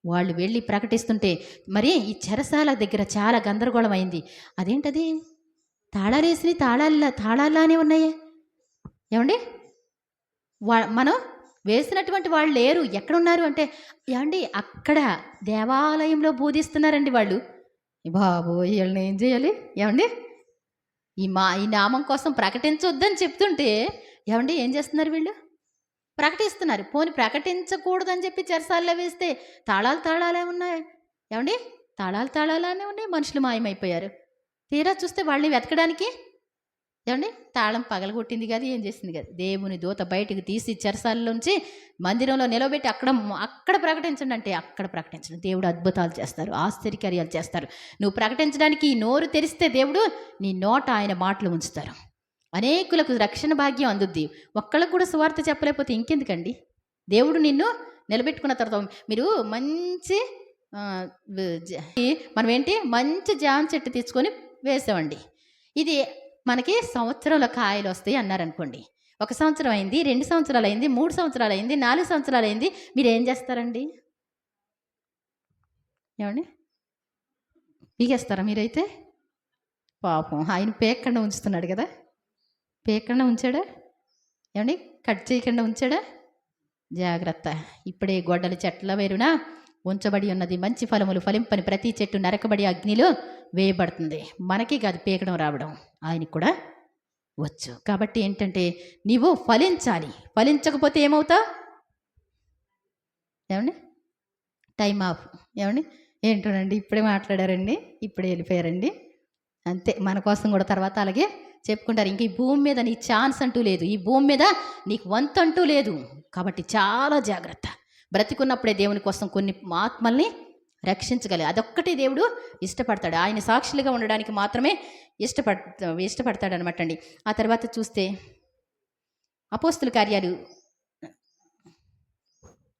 S1: వాళ్ళు వెళ్ళి ప్రకటిస్తుంటే మరి ఈ చెరసాల దగ్గర చాలా గందరగోళం అయింది. అదేంటది, తాళాలేసి తాళాల్లానే ఉన్నాయే, ఏమండి, మనం వేసినటువంటి వాళ్ళు లేరు, ఎక్కడున్నారు అంటే ఏమండి అక్కడ దేవాలయంలో బోధిస్తున్నారండి వాళ్ళు. బాబు వీళ్ళని ఏం చేయాలి? ఏమండి, ఈ నామం కోసం ప్రకటించొద్దని చెప్తుంటే ఏమండి ఏం చేస్తున్నారు వీళ్ళు? ప్రకటిస్తున్నారు. పోని ప్రకటించకూడదని చెప్పి చెరసాల్లో వేస్తే తాళాలే ఉన్నాయి, ఏమండి, తాళాలనే ఉన్నాయి, మనుషులు మాయమైపోయారు. తీరా చూస్తే వాళ్ళని వెతకడానికి ఏమండి తాళం పగలగొట్టింది కాదు, ఏం చేసింది కాదు. దేవుని దూత బయటికి తీసి చెరసాలలోంచి మందిరంలో నిలబెట్టి అక్కడ ప్రకటించండి అంటే అక్కడ ప్రకటించండి. దేవుడు అద్భుతాలు చేస్తారు, ఆశ్చర్యకార్యాలు చేస్తారు. నువ్వు ప్రకటించడానికి ఈ నోరు తెరిస్తే దేవుడు నీ నోట ఆయన మాటలు ఉంచుతారు. అనేకులకు రక్షణ భాగ్యం అందుద్ది. ఒక్కళ్ళకు కూడా సువార్త చెప్పలేకపోతే ఇంకెందుకండి? దేవుడు నిన్ను నిలబెట్టుకున్న తర్వాత మీరు మంచి మనం ఏంటి మంచి జామ చెట్టు తెచ్చుకొని వేసామండి. ఇది మనకి సంవత్సరంలో కాయలు వస్తాయి అన్నారనుకోండి. 1 సంవత్సరం అయింది, 2 సంవత్సరాలు అయింది, 3 సంవత్సరాలు అయింది, 4 సంవత్సరాలు అయింది. మీరు ఏం చేస్తారండి? ఏమండి పీకేస్తారా మీరైతే? పాపం ఆయన పేకకుండా ఉంచుతున్నాడు కదా. పేకకుండా ఉంచాడా? ఏమండి కట్ చేయకుండా ఉంచాడా? జాగ్రత్త. ఇప్పుడే గొడ్డలి చెట్ల వేరున ఉంచబడి ఉన్నది, మంచి ఫలములు ఫలింపని ప్రతి చెట్టు నరకబడి అగ్నిలో వేయబడుతుంది. మనకి కాదు పీకడం రావడం, ఆయనకి కూడా వచ్చు. కాబట్టి ఏంటంటే నీవు ఫలించాలి. ఫలించకపోతే ఏమవుతావు? ఏమండి టైం ఆఫ్. ఏమండి ఏంటోనండి ఇప్పుడే మాట్లాడారండి, ఇప్పుడే వెళ్ళిపోయారండి. అంతే, మన కోసం కూడా తర్వాత అలాగే చెప్పుకుంటారు. ఇంక ఈ భూమి మీద నీ ఛాన్స్ అంటూ లేదు, ఈ భూమి మీద నీకు వంతు అంటూ లేదు. కాబట్టి చాలా జాగ్రత్త. బ్రతికున్నప్పుడే దేవుని కోసం కొన్ని ఆత్మల్ని రక్షించగలి, అదొక్కటే దేవుడు ఇష్టపడతాడు. ఆయన సాక్షులుగా ఉండడానికి మాత్రమే ఇష్టపడతాడు అనమాట అండి. ఆ తర్వాత చూస్తే అపోస్తుల కార్యాలు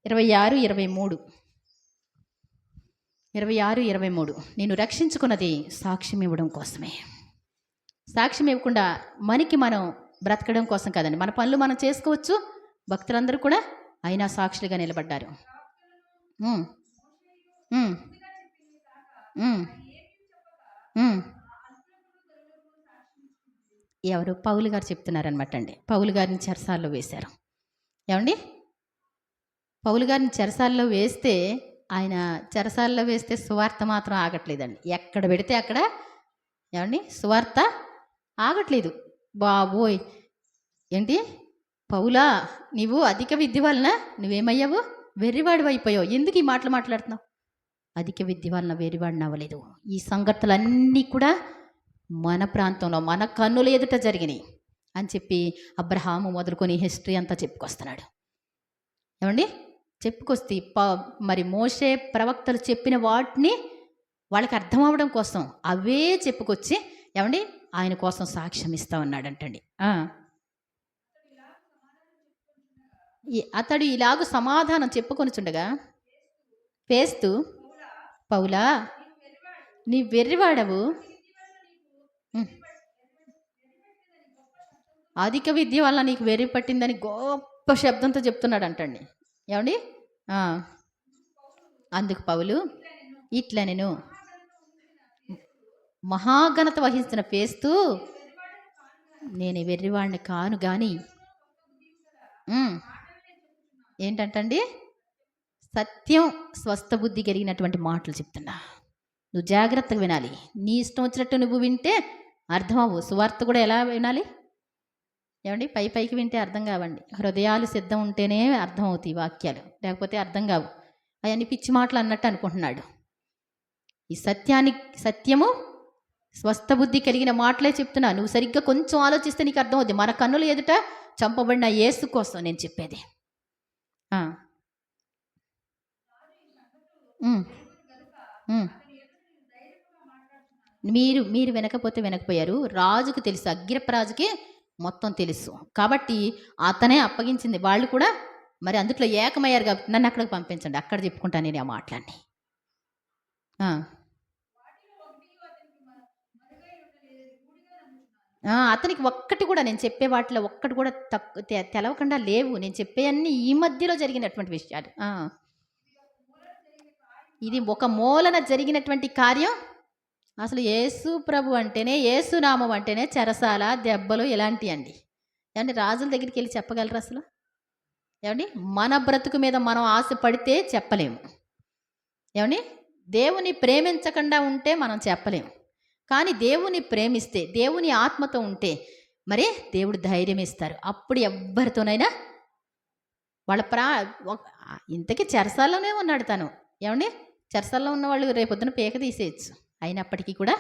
S1: 26-23 నేను రక్షించుకున్నది సాక్ష్యం ఇవ్వడం కోసమే. సాక్ష్యం ఇవ్వకుండా మనకి మనం బ్రతకడం కోసం కాదండి. మన పనులు మనం చేసుకోవచ్చు. భక్తులందరూ కూడా అయినా సాక్షులుగా నిలబడ్డారు. ఎవరు? పౌలు గారు చెప్తున్నారనమాట అండి. పౌలు గారిని చెరసాల్లో వేశారు. ఏమండి పౌలు గారిని చెరసాల్లో వేస్తే ఆయన చెరసాల్లో వేస్తే సువార్త మాత్రం ఆగట్లేదండి. ఎక్కడ పెడితే అక్కడ ఏమండి సువార్త ఆగట్లేదు. బాబోయ్, ఏంటి పౌలా, నీవు అధిక విద్య వలన నువ్వేమయ్యావు? వెర్రివాడు అయిపోయావు. ఎందుకు ఈ మాటలు మాట్లాడుతున్నావు? అధిక విద్య వలన వెర్రివాడిని అవ్వలేదు. ఈ సంగతులన్నీ కూడా మన ప్రాంతంలో మన కన్నుల ఎదుట జరిగినాయి అని చెప్పి అబ్రహాము మొదలుకొని హిస్టరీ అంతా చెప్పుకొస్తున్నాడు. ఏమండి చెప్పుకొస్తే మరి మోషే ప్రవక్తలు చెప్పిన వాటిని వాళ్ళకి అర్థం అవ్వడం కోసం అవే చెప్పుకొచ్చి ఏమండి ఆయన కోసం సాక్ష్యం ఇస్తా ఉన్నాడంటండి. అతడు ఇలాగ సమాధానం చెప్పుకొనిచుండగా పేస్తూ, పౌలా నీ వెర్రివాడవు, అధిక విద్య వల్ల నీకు వెర్రి పట్టిందని గొప్ప శబ్దంతో చెప్తున్నాడు అంటండి. ఏమండి అందుకు పౌలు ఇట్లా నేను మహాఘనత వహించిన పేస్తూ, నేను వెర్రివాడిని కాను గాని ఏంటంటండి సత్యం స్వస్థ బుద్ధి కలిగినటువంటి మాటలు చెప్తున్నా. నువ్వు జాగ్రత్తగా వినాలి. నీ ఇష్టం వచ్చినట్టు నువ్వు వింటే అర్థం అవ్వు. సువార్త కూడా ఎలా వినాలి? ఏమండి పైకి వింటే అర్థం కావండి. హృదయాలు సిద్ధం ఉంటేనే అర్థం అవుతాయి వాక్యాలు, లేకపోతే అర్థం కావు. అవన్నీ పిచ్చి మాటలు అన్నట్టు అనుకుంటున్నాడు. ఈ సత్యము స్వస్థ బుద్ధి కలిగిన మాటలే చెప్తున్నా. నువ్వు సరిగ్గా కొంచెం ఆలోచిస్తే నీకు అర్థం అవుతుంది. మన కన్నుల ఎదుట చంపబడిన యేసు కోసం నేను చెప్పేది. మీరు వినకపోతే వినకపోయారు. రాజుకు తెలుసు, అగ్గిరప్పరాజుకి మొత్తం తెలుసు. కాబట్టి అతనే అప్పగించింది. వాళ్ళు కూడా మరి అందుట్లో ఏకమయ్యారు కాబట్టి నన్ను అక్కడికి పంపించండి, అక్కడ చెప్పుకుంటాను నేను ఆ మాటలన్నీ. అతనికి ఒక్కటి కూడా నేను చెప్పే వాటిలో ఒక్కటి కూడా తెలవకుండా లేవు. నేను చెప్పేవన్నీ ఈ మధ్యలో జరిగినటువంటి విషయాలు. ఇది ఒక మూలన జరిగినటువంటి కార్యం. అసలు యేసు ప్రభు అంటేనే, యేసు నామం అంటేనే చెరసాల, దెబ్బలు ఇలాంటివి అండి. ఏమండి రాజుల దగ్గరికి వెళ్ళి చెప్పగలరు అసలు? ఏమండి మన బ్రతుకు మీద మనం ఆశ పడితే చెప్పలేము. ఏమండి దేవుని ప్రేమించకుండా ఉంటే మనం చెప్పలేము. కానీ దేవుని ప్రేమిస్తే, దేవుని ఆత్మతో ఉంటే మరి దేవుడు ధైర్యం ఇస్తారు. అప్పుడు ఎవ్వరితోనైనా వాళ్ళ ఇంతకీ చెరసాల్లోనే ఉన్నాడు తను. ఏమండి చెరసాల్లో ఉన్న వాళ్ళు రేపొద్దున పీక తీసేయచ్చు. అయినప్పటికీ కూడా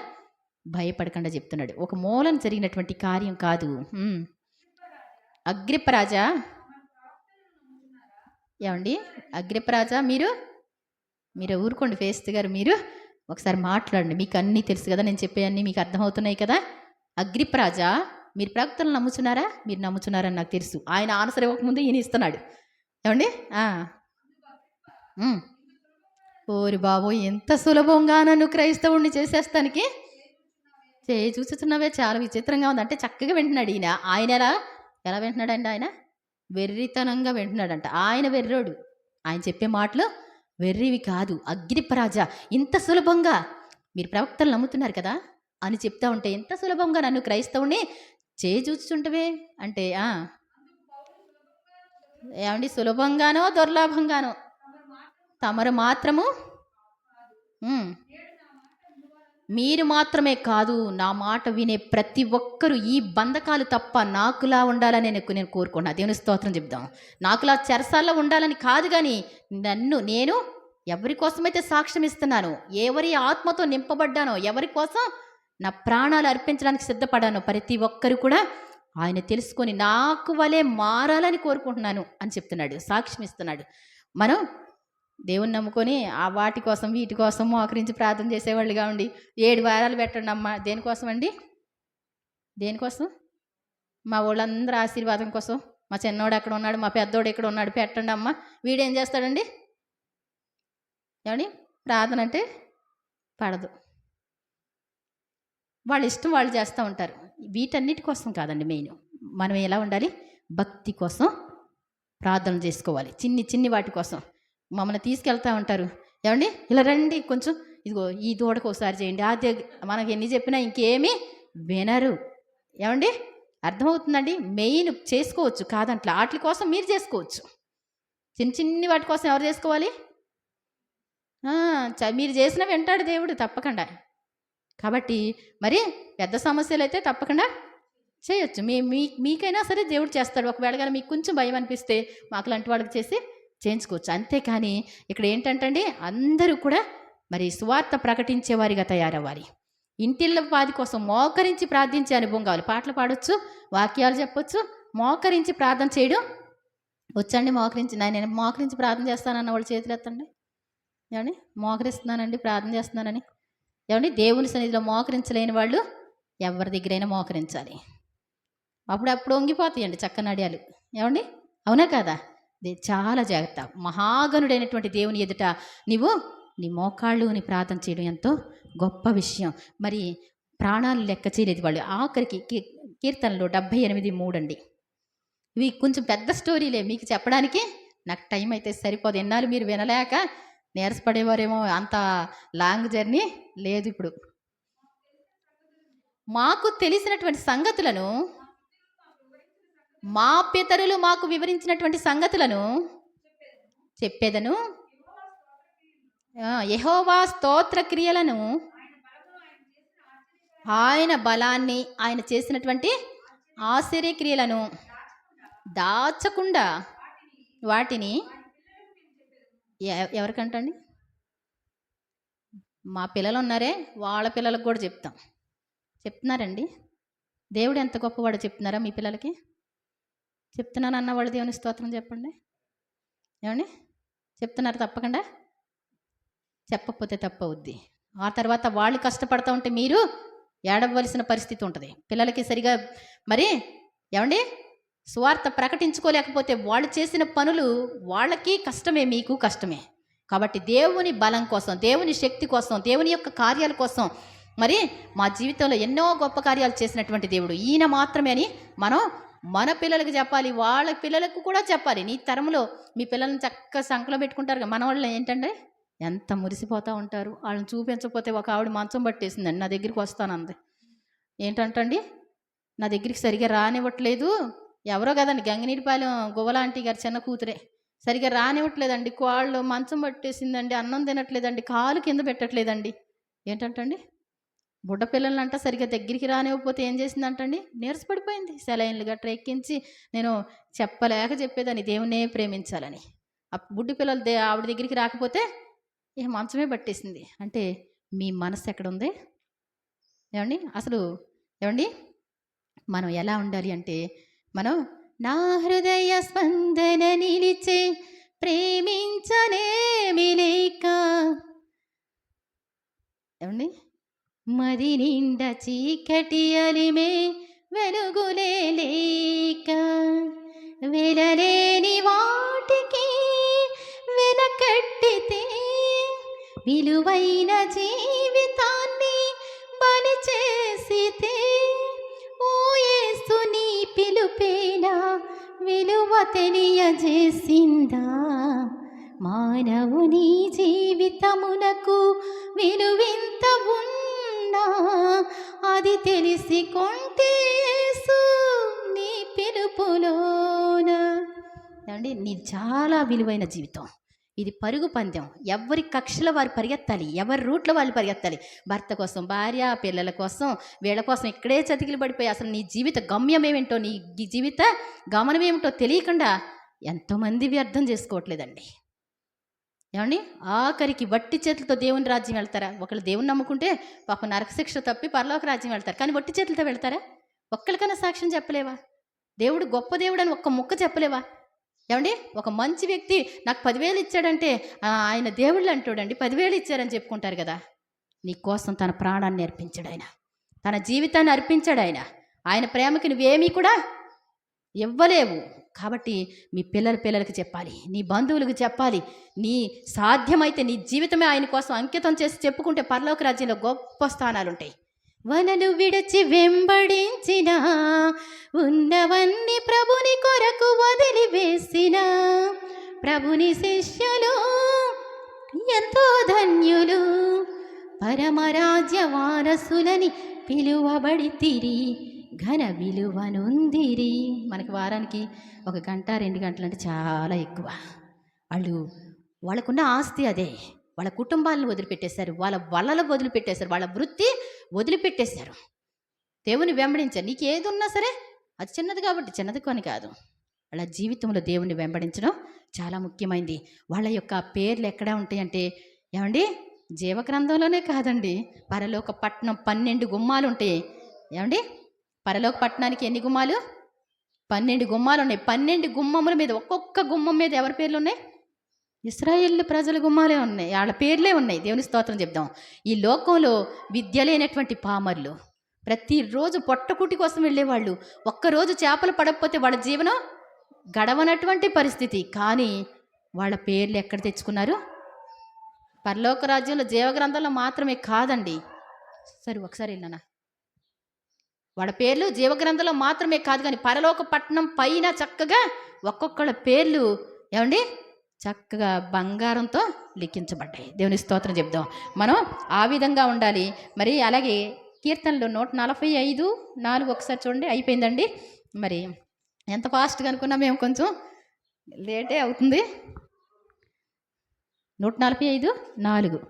S1: భయపడకుండా చెప్తున్నాడు. ఒక మూలన జరిగినటువంటి కార్యం కాదు. అగ్రిప్పరాజా, ఏమండి అగ్రిప్పరాజా, మీరు ఊరుకోండి ఫేస్తు గారు, మీరు ఒకసారి మాట్లాడండి. మీకు అన్నీ తెలుసు కదా, నేను చెప్పేవన్నీ మీకు అర్థమవుతున్నాయి కదా. అగ్రిప్పరాజా, మీరు ప్రవక్తలను నమ్ముచున్నారా? మీరు నమ్ముచున్నారని నాకు తెలుసు. ఆయన ఆన్సర్ ఇవ్వకముందు ఈయన ఇస్తున్నాడు. ఏమండి ఓరి బాబు, ఎంత సులభంగా నన్ను క్రైస్తవుడిని చేసేస్తానికి చేయి చూస్తున్నావే, చాలా విచిత్రంగా ఉంది. అంటే చక్కగా వింటున్నాడు ఈయన. ఆయన ఎలా వింటున్నాడండి? ఆయన వెర్రితనంగా వింటున్నాడంట. ఆయన వెర్రోడు, ఆయన చెప్పే మాటలు వెర్రివి కాదు. అగ్రిప్పరాజా, ఇంత సులభంగా మీరు ప్రవక్తలు నమ్ముతున్నారు కదా అని చెప్తా ఉంటే, ఎంత సులభంగా నన్ను క్రైస్తవుని చేయి చూచుచుంటవే అంటే, ఏమండి సులభంగానో దుర్లాభంగానో తమరు మాత్రము, మీరు మాత్రమే కాదు, నా మాట వినే ప్రతి ఒక్కరూ ఈ బంధకాలు తప్ప నాకులా ఉండాలని నేను కోరుకున్నా. దేవుని స్తోత్రం చెప్దాం. నాకులా చెరసాల్లో ఉండాలని కాదు, కానీ నేను ఎవరి కోసమైతే సాక్ష్యం ఇస్తున్నానో, ఎవరి ఆత్మతో నింపబడ్డానో, ఎవరి కోసం నా ప్రాణాలు అర్పించడానికి సిద్ధపడానో, ప్రతి ఒక్కరు కూడా ఆయన తెలుసుకొని నాకు వలె మారాలని కోరుకుంటున్నాను అని చెప్తున్నాడు, సాక్ష్యం ఇస్తున్నాడు. మనం దేవుని నమ్ముకొని ఆ వాటి కోసం వీటి కోసం మోకరించి ప్రార్థన చేసేవాళ్ళుగా ఉండి 7 వారాలు పెట్టండి అమ్మ. దేనికోసం అండి? దేనికోసం? మా వాళ్ళందరూ ఆశీర్వాదం కోసం. మా చిన్నోడు అక్కడ ఉన్నాడు, మా పెద్దోడు ఇక్కడ ఉన్నాడు, పెట్టండి అమ్మ. వీడేం చేస్తాడండి? ఏమండి ప్రార్థన అంటే పడదు. వాళ్ళ ఇష్టం వాళ్ళు చేస్తూ ఉంటారు. వీటన్నిటి కోసం కాదండి మెయిన్. మనం ఎలా ఉండాలి? భక్తి కోసం ప్రార్థన చేసుకోవాలి. చిన్ని వాటి కోసం మమ్మల్ని తీసుకెళ్తూ ఉంటారు. ఏమండి ఇలా రండి, కొంచెం ఇదిగో ఈ దూడకు ఒకసారి చేయండి, అది మనకి ఎన్ని చెప్పినా ఇంకేమీ వినరు. ఏమండి అర్థమవుతుందండి? మెయిన్ చేసుకోవచ్చు కాదంట్లా, వాటి కోసం మీరు చేసుకోవచ్చు. చిన్ని వాటి కోసం ఎవరు చేసుకోవాలి? మీరు చేసినా వింటాడు దేవుడు తప్పకుండా. కాబట్టి మరి పెద్ద సమస్యలు అయితే తప్పకుండా చేయొచ్చు. మీకైనా సరే దేవుడు చేస్తాడు. ఒకవేళ కానీ మీకు కొంచెం భయం అనిపిస్తే మాకు లాంటి వాళ్ళకి చేయించుకోవచ్చు. అంతేకాని ఇక్కడ ఏంటంటే అందరూ కూడా మరి సువార్త ప్రకటించేవారిగా తయారవ్వాలి. ఇంటిళ్ళ పాది కోసం మోకరించి ప్రార్థించే అనుభవం కావాలి. పాటలు పాడొచ్చు, వాక్యాలు చెప్పొచ్చు, మోకరించి ప్రార్థన చేయడం వచ్చండి. నేను మోకరించి ప్రార్థన చేస్తానన్న వాళ్ళు చేతులు ఎత్తండి. ఏమండి మోకరిస్తున్నానండి, ప్రార్థన చేస్తున్నానని. ఏమండి దేవుని సన్నిధిలో మోకరించలేని వాళ్ళు ఎవరి దగ్గరైనా మోకరించాలి. అప్పుడు వంగిపోతాయండి చక్కని నడియాలు. ఏమండి అవునా కదా? చాలా జాగ్రత్త. మహాగణుడైనటువంటి దేవుని ఎదుట నీ మోకాళ్ళు నీ ప్రార్థన చేయడం ఎంతో గొప్ప విషయం. మరి ప్రాణాలు లెక్క చేయలేదు వాళ్ళు. ఆఖరికి కీర్తనలో 78:3 అండి. ఇవి కొంచెం పెద్ద స్టోరీలే, మీకు చెప్పడానికి నాకు టైం అయితే సరిపోదు. ఎన్నాళ్ళు మీరు వినలేక నీరసపడేవారేమో, అంత లాంగ్ జర్నీ లేదు. ఇప్పుడు మాకు తెలిసినటువంటి సంగతులను, మా పితరులు మాకు వివరించినటువంటి సంగతులను చెప్పేదను. యెహోవా స్తోత్ర క్రియలను, ఆయన బలాన్ని, ఆయన చేసినటువంటి ఆశ్చర్యక్రియలను దాచకుండా వాటిని ఎవరికంటండి? మా పిల్లలు ఉన్నారే, వాళ్ళ పిల్లలకు కూడా చెప్తున్నారండి. దేవుడు ఎంత గొప్పవాడో చెప్తున్నారా మీ పిల్లలకి? చెప్తున్నాను అన్నవాళ్ళు దేవుని స్తోత్రం చెప్పండి. ఏమండి చెప్తున్నారు? తప్పకుండా చెప్పకపోతే తప్పవుద్ది. ఆ తర్వాత వాళ్ళు కష్టపడతా ఉంటే మీరు ఏడవలసిన పరిస్థితి ఉంటుంది. పిల్లలకి సరిగా మరి ఏమండి సువార్త ప్రకటించుకోలేకపోతే వాళ్ళు చేసిన పనులు వాళ్ళకి కష్టమే, మీకు కష్టమే. కాబట్టి దేవుని బలం కోసం, దేవుని శక్తి కోసం, దేవుని యొక్క కార్యాల కోసం మరి మా జీవితంలో ఎన్నో గొప్ప కార్యాలు చేసినటువంటి దేవుడు ఈయన మాత్రమే అని మనం మన పిల్లలకు చెప్పాలి, వాళ్ళ పిల్లలకు కూడా చెప్పాలి. నీ తరంలో మీ పిల్లల్ని చక్కగా సంకలో పెట్టుకుంటారు. మన వాళ్ళు ఏంటంటే ఎంత మురిసిపోతూ ఉంటారు. వాళ్ళని చూపించకపోతే ఒక ఆవిడ మంచం పట్టేసిందండి, నా దగ్గరికి వస్తానంది. ఏంటంటండి నా దగ్గరికి సరిగా రానివ్వట్లేదు. ఎవరో కదండి, గంగినీటిపాలెం గువ్వలాంటి గారు చిన్న కూతురే. సరిగా రానివ్వట్లేదండి, కాళ్ళు మంచం పట్టేసిందండి, అన్నం తినట్లేదండి, కాలు కింద పెట్టట్లేదండి. ఏంటంటండి బుడ్డ పిల్లలంట సరిగా దగ్గరికి రానివ్వకపోతే ఏం చేసిందంటండి, నీరసపడిపోయింది. సెలైన్లు గట్రా ఎక్కించి నేను చెప్పేదాన్ని దేవునే ప్రేమించాలని. ఆ బుడ్డి పిల్లలు ఆవిడ దగ్గరికి రాకపోతే మంచమే పట్టేసింది. అంటే మీ మనసు ఎక్కడుంది? ఏమండి అసలు ఏమండి మనం ఎలా ఉండాలి అంటే మనం నా హృదయ స్పందన నిలిచే ప్రేమించనేమి లేక ఏమండి మది నిండా చీకటి అలిమే వెలుగులే లేక వెలలేని వాటికి వెనకట్టితే విలువైన జీవితాన్ని బలి చేసితే ఓ యేసు నీ పిలుపేనా విలువ తెలియజేసిందా మానవుని జీవితమునకు విలువింత ఉన్నా అది తెలిసి కొంటే యేసు నీ పిలుపులోన ఏమండి నీది చాలా విలువైన జీవితం. ఇది పరుగు పందెం. ఎవరి కక్షల వారు పరిగెత్తాలి, ఎవరి రూట్లో వాళ్ళు పరిగెత్తాలి. భర్త కోసం, భార్య, పిల్లల కోసం, వీళ్ళ కోసం ఇక్కడే చతికిలు పడిపోయి అసలు నీ జీవిత గమ్యం ఏమిటో, నీ జీవిత గమనం ఏమిటో తెలియకుండా ఎంతోమంది వ్యర్థం చేసుకోవట్లేదండి. ఏమండి ఆఖరికి వట్టి చేతులతో దేవుని రాజ్యం వెళ్తారా? ఒకళ్ళు దేవుని నమ్ముకుంటే పాప నరకశిక్ష తప్పి పరలోక రాజ్యం వెళ్తారు, కానీ వట్టి చేతులతో వెళ్తారా? ఒక్కరికైనా సాక్ష్యం చెప్పలేవా? దేవుడు గొప్ప దేవుడు అని ఒక్క ముక్క చెప్పలేవా? ఏమండి ఒక మంచి వ్యక్తి నాకు 10,000 ఇచ్చాడంటే ఆయన దేవుళ్ళు అంటాడండి. 10,000 ఇచ్చారని చెప్పుకుంటారు కదా. నీ కోసం తన ప్రాణాన్ని అర్పించాడు ఆయన, తన జీవితాన్ని అర్పించాడు ఆయన. ఆయన ప్రేమకి నువ్వేమీ కూడా ఇవ్వలేవు. కాబట్టి మీ పిల్లలకి చెప్పాలి, నీ బంధువులకు చెప్పాలి. నీ సాధ్యమైతే నీ జీవితమే ఆయన కోసం అంకితం చేసి చెప్పుకుంటే పరలోక రాజ్యంలో గొప్ప స్థానాలు ఉంటాయి. వనలు విడిచి వెంబడించిన ఉన్నవన్నీ ప్రభుని కొరకు వదిలివేసిన ప్రభుని శిష్యులు ఎంతో ధన్యులు, పరమరాజ్య వారసులని పిలువబడితిరి, ఘన విలువనుందిరి. మనకి వారానికి 1 గంట 2 గంటలు అంటే చాలా ఎక్కువ. వాళ్ళకున్న ఆస్తి అదే. వాళ్ళ కుటుంబాలను వదిలిపెట్టేశారు, వాళ్ళ వలలు వదిలిపెట్టేశారు, వాళ్ళ వృత్తి వదిలిపెట్టేశారు, దేవుని వెంబడించారు. నీకు ఏది ఉన్నా సరే అది చిన్నది కాబట్టి చిన్నది కొని కాదు, వాళ్ళ జీవితంలో దేవుని వెంబడించడం చాలా ముఖ్యమైనది. వాళ్ళ యొక్క పేర్లు ఎక్కడ ఉంటాయంటే ఏమండి జీవగ్రంథంలోనే కాదండి, పరలోక పట్టణం 12 గుమ్మాలు ఉంటాయి. ఏమండి పరలోక పట్టణానికి ఎన్ని గుమ్మాలు? 12 గుమ్మాలు ఉన్నాయి. 12 గుమ్మముల మీద ఒక్కొక్క గుమ్మం మీద ఎవరి పేర్లు ఉన్నాయి? ఇశ్రాయేల్ ప్రజల గుమ్మాలే ఉన్నాయి, వాళ్ళ పేర్లే ఉన్నాయి. దేవుని స్తోత్రం చెప్దాం. ఈ లోకంలో విద్య లేనటువంటి పామర్లు ప్రతిరోజు పొట్టకుటి కోసం వెళ్ళేవాళ్ళు, ఒక్కరోజు చేపలు పడకపోతే వాళ్ళ జీవనం గడవనటువంటి పరిస్థితి. కానీ వాళ్ళ పేర్లు ఎక్కడ తెచ్చుకున్నారు? పరలోక రాజ్యంలో జీవగ్రంథంలో మాత్రమే కాదండి. సరే ఒకసారి వెళ్ళానా, వాళ్ళ పేర్లు జీవగ్రంథంలో మాత్రమే కాదు, కానీ పరలోక పట్టణం పైన చక్కగా ఒక్కొక్కళ్ళ పేర్లు ఏమండి చక్కగా బంగారంతో లిఖించబడ్డాయి. దేవుని స్తోత్రం చెప్దాం. మనం ఆ విధంగా ఉండాలి. మరి అలాగే కీర్తనలు 145:4 ఒకసారి చూడండి. అయిపోయిందండి. మరి ఎంత ఫాస్ట్గా అనుకున్నా మేము కొంచెం లేటే అవుతుంది. 145:4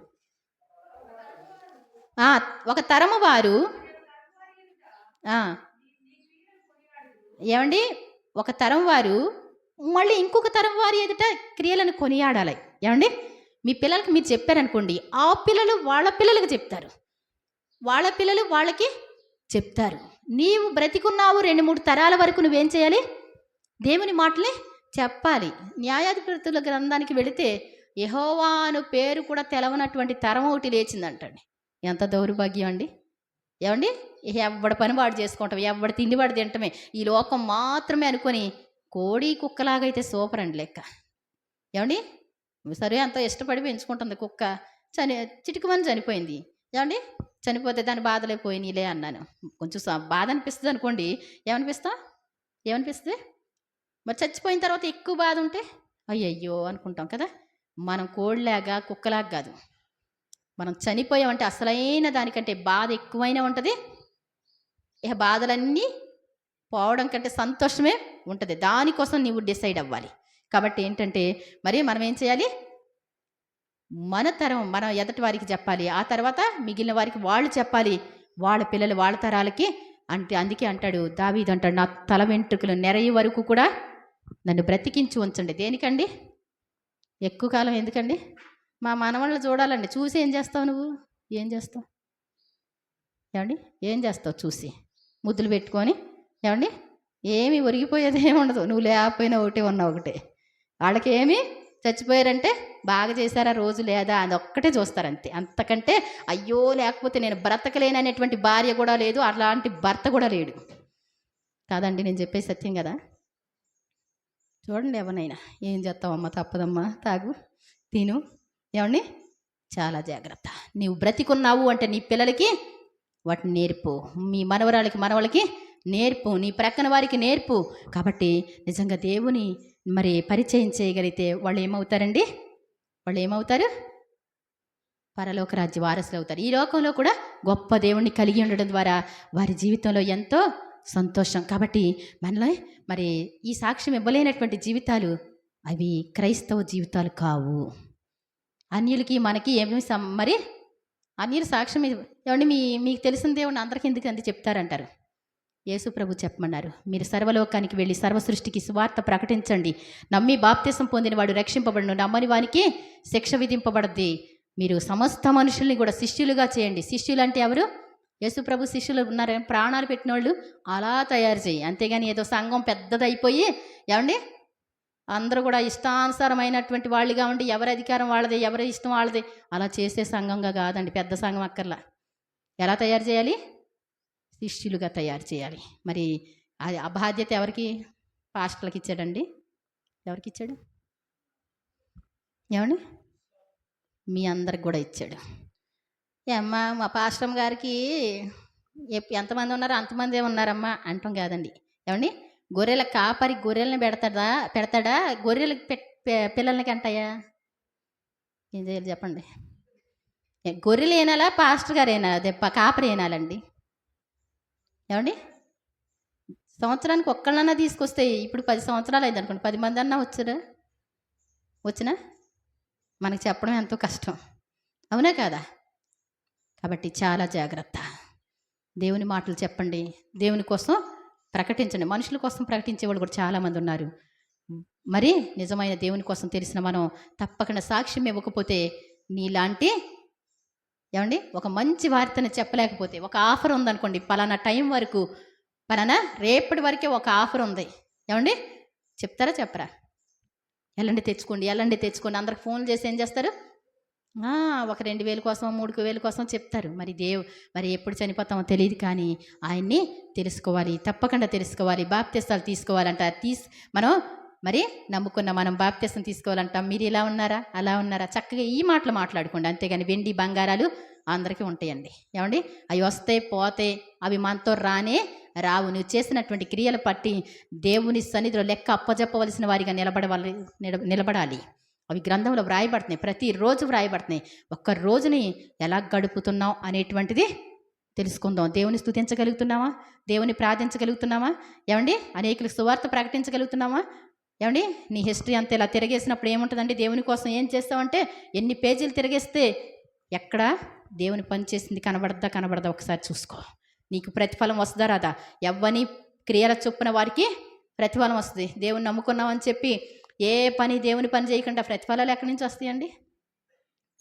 S1: ఒక తరము వారు ఏమండి ఒక తరం వారు మళ్ళీ ఇంకొక తరం వారి ఎదుట క్రియలను కొనియాడాలి. ఏమండి మీ పిల్లలకి మీరు చెప్పారనుకోండి, ఆ పిల్లలు వాళ్ళ పిల్లలకి చెప్తారు, వాళ్ళ పిల్లలు వాళ్ళకి చెప్తారు. నీవు బ్రతికున్నావు 2-3 తరాల వరకు నువ్వేం చేయాలి? దేవుని మాటలే చెప్పాలి. న్యాయాధిపతుల గ్రంథానికి వెళితే యెహోవాను పేరు కూడా తెలవనటువంటి తరం ఒకటి లేచిందంటండి. ఎంత దౌర్భాగ్యం అండి. ఏమండి ఎవడి పని వాడు చేసుకుంటాం, ఎవడి తిండి వాడు తింటమే, ఈ లోకం మాత్రమే అనుకొని కోడి కుక్కలాగైతే సూపర్ అండి లెక్క. ఏమండి సరే అంత ఇష్టపడి పెంచుకుంటుంది కుక్క, చిటికమని చనిపోయింది. ఏమండి చనిపోతే దాని బాధలే పోయినీలే అన్నాను. కొంచెం బాధ అనిపిస్తుంది అనుకోండి. ఏమనిపిస్తుంది? మరి చచ్చిపోయిన తర్వాత ఎక్కువ బాధ ఉంటే అయ్యయ్యో అనుకుంటాం కదా. మనం కోడిలాగా కుక్కలాగా కాదు, మనం చనిపోయామంటే అసలైన దానికంటే బాధ ఎక్కువైనా ఉంటుంది. ఇక బాధలన్నీ పోవడం కంటే సంతోషమే ఉంటుంది. దానికోసం నీవు డిసైడ్ అవ్వాలి. కాబట్టి ఏంటంటే మరి మనం ఏం చేయాలి? మన తరం మనం ఎదటి వారికి చెప్పాలి, ఆ తర్వాత మిగిలిన వారికి వాళ్ళు చెప్పాలి, వాళ్ళ పిల్లలు వాళ్ళ తరాలకి. అంటే అందుకే అంటాడు దావీదు అంటాడు, నా తల వెంట్రుకలు నెరయి వరకు కూడా నన్ను బ్రతికించి ఉంచండి. దేనికండి? ఎక్కువ కాలం ఎందుకండి? మా మనవాళ్ళు చూడాలండి. చూసి ఏం చేస్తావు? నువ్వు ఏం చేస్తావు? ఏమండి ఏం చేస్తావు చూసి ముద్దులు పెట్టుకొని ఏమండి ఏమి ఒరిగిపోయేది ఏమి ఉండదు. నువ్వు లేకపోయినా ఒకటే ఉన్నావు ఒకటే. వాళ్ళకి ఏమి చచ్చిపోయారంటే బాగా చేశారా రోజు లేదా అది ఒక్కటే చూస్తారు అంతే. అంతకంటే అయ్యో లేకపోతే నేను బ్రతకలేననేటువంటి భార్య కూడా లేదు, అలాంటి భర్త కూడా లేడు. కాదండి నేను చెప్పే సత్యం కదా. చూడండి ఎవరినైనా ఏం చేస్తావమ్మా తప్పదమ్మా తాగు తిను ఏమండి చాలా జాగ్రత్త. నీవు బ్రతికున్నావు అంటే నీ పిల్లలకి వాటిని నేర్పు, మీ మనవరాలకి నేర్పు, నీ ప్రక్కన వారికి నేర్పు. కాబట్టి నిజంగా దేవుని మరి పరిచయం చేయగలిగితే వాళ్ళు ఏమవుతారండి? వాళ్ళు ఏమవుతారు? పరలోక రాజ్య వారసులు అవుతారు. ఈ లోకంలో కూడా గొప్ప దేవుణ్ణి కలిగి ఉండడం ద్వారా వారి జీవితంలో ఎంతో సంతోషం. కాబట్టి మనలో మరి ఈ సాక్ష్యం ఇవ్వలేనటువంటి జీవితాలు అవి క్రైస్తవ జీవితాలు కావు. అన్యులకి మనకి ఏమి మరి అన్యులు సాక్ష్యం ఏమండి మీకు తెలిసిన దేవుడిని అందరికీ ఎందుకు అంది చెప్తారంటారు. యేసు ప్రభు చెప్పమన్నారు, మీరు సర్వలోకానికి వెళ్ళి సర్వ సృష్టికి సువార్త ప్రకటించండి. నమ్మి బాప్తిసం పొందిన వాడు రక్షింపబడును, నమ్మని వానికి శిక్ష విధింపబడద్ది. మీరు సమస్త మనుషుల్ని కూడా శిష్యులుగా చేయండి. శిష్యులు అంటే ఎవరు? యేసు ప్రభు శిష్యులు ఉన్నారు, ప్రాణాలు పెట్టిన వాళ్ళు. అలా తయారు చేయి, అంతేగాని ఏదో సంఘం పెద్దదైపోయి ఏమండి అందరూ కూడా ఇష్టానుసారమైనటువంటి వాళ్ళుగా ఉండి ఎవరి అధికారం వాళ్ళదే, ఎవరి ఇష్టం వాళ్ళదే అలా చేసే సంఘంగా కాదండి. పెద్ద సంఘం అక్కర్లా. ఎలా తయారు చేయాలి? శిష్యులుగా తయారు చేయాలి. మరి ఆ బాధ్యత ఎవరికి? పాస్టర్లకు ఇచ్చాడండి. ఎవరికి ఇచ్చాడు? ఏమండి మీ అందరికి కూడా ఇచ్చాడు. అమ్మా మా పాస్టర్ గారికి ఎంతమంది ఉన్నారో అంతమంది ఉన్నారమ్మా అంటాం కాదండి. ఏమండి గొర్రెల కాపరి గొర్రెలను పెడతాడా? గొర్రెలకు పిల్లలకి అంటాయా? ఏం చేయాలి చెప్పండి? గొర్రెలు ఏనాలా? పాస్టర్ గారు ఏనాలా? అదే కాపరి ఏనాలండి. ఏమండి సంవత్సరానికి ఒక్కళ్ళన్నా తీసుకొస్తే, ఇప్పుడు 10 సంవత్సరాలు అయింది అనుకోండి, 10 మంది అన్నా వచ్చినా మనకు చెప్పడం ఎంతో కష్టం, అవునా కాదా? కాబట్టి చాలా జాగ్రత్త. దేవుని మాటలు చెప్పండి, దేవుని కోసం ప్రకటించండి. మనుషుల కోసం ప్రకటించే వాళ్ళు కూడా చాలామంది ఉన్నారు. మరి నిజమైన దేవుని కోసం తెలిసిన మనం తప్పకుండా సాక్ష్యం ఇవ్వకపోతే, నీలాంటి ఏమండి ఒక మంచి వార్తను చెప్పలేకపోతే, ఒక ఆఫర్ ఉందనుకోండి, పలానా టైం వరకు, పలానా రేపటి వరకే ఒక ఆఫర్ ఉంది, ఏమండి చెప్తారా చెప్పరా? వెళ్ళండి తెచ్చుకోండి అందరికి ఫోన్లు చేసి ఏం చేస్తారు? ఒక 2,000 కోసం 3,000 కోసం చెప్తారు. మరి ఎప్పుడు చనిపోతామో తెలియదు, కానీ ఆయన్ని తెలుసుకోవాలి, తప్పకుండా తెలుసుకోవాలి. బాప్తిస్తాలు తీసుకోవాలంట. మనం మరి నమ్ముకున్న మనం బాప్తిసం తీసుకోవాలంటాం. మీరు ఇలా ఉన్నారా, అలా ఉన్నారా? చక్కగా ఈ మాటలు మాట్లాడుకోండి, అంతేగాని వెండి బంగారాలు అందరికీ ఉంటాయండి. ఏమండి అవి వస్తే పోతే అవి మనతో రావు. నువ్వు చేసినటువంటి క్రియలు పట్టి దేవుని సన్నిధిలో లెక్క అప్పజెప్పవలసిన వారిగా నిలబడాలి. అవి గ్రంథంలో వ్రాయబడుతున్నాయి, ప్రతిరోజు వ్రాయబడుతున్నాయి. ఒక్క రోజుని ఎలా గడుపుతున్నావు అనేటువంటిది తెలుసుకుందాం. దేవుని స్తుతించగలుగుతున్నామా? దేవుని ప్రార్థించగలుగుతున్నామా? ఏమండి అనేకులకు సువార్త ప్రకటించగలుగుతున్నామా? ఏమండి నీ హిస్టరీ అంతా ఇలా తిరగేసినప్పుడు ఏముంటుందండి? దేవుని కోసం ఏం చేస్తావంటే, ఎన్ని పేజీలు తిరగేస్తే ఎక్కడ దేవుని పని చేసింది కనబడదా ఒకసారి చూసుకో. నీకు ప్రతిఫలం వస్తుందా రాదా? ఎవ్వని క్రియల చొప్పున వారికి ప్రతిఫలం వస్తుంది. దేవుని నమ్ముకున్నామని చెప్పి ఏ పని దేవుని పని చేయకుండా ప్రతిఫలాలు ఎక్కడి నుంచి వస్తాయండి?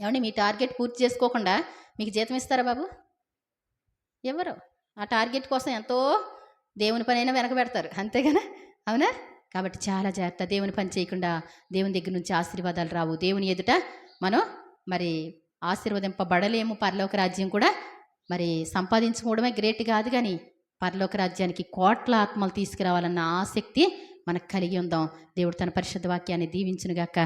S1: ఏమండి మీ టార్గెట్ పూర్తి చేసుకోకుండా మీకు జీతం ఇస్తారా బాబు? ఎవరు? ఆ టార్గెట్ కోసం ఎంతో దేవుని పని అయినా వెనకబెడతారు, అంతేగానా? అవునా? కాబట్టి చాలా జాగ్రత్త. దేవుని పని చేయకుండా దేవుని దగ్గర నుంచి ఆశీర్వాదాలు రావు. దేవుని ఎదుట మనం మరి ఆశీర్వదింపబడలేము. పరలోక రాజ్యం కూడా మరి సంపాదించుకోవడమే గ్రేట్ కాదు, కానీ పరలోక రాజ్యానికి కోట్ల ఆత్మలు తీసుకురావాలన్న ఆసక్తి మనకు కలిగి ఉందాం. దేవుడు తన పరిశుద్ధ వాక్యాన్ని దీవించునుగాక.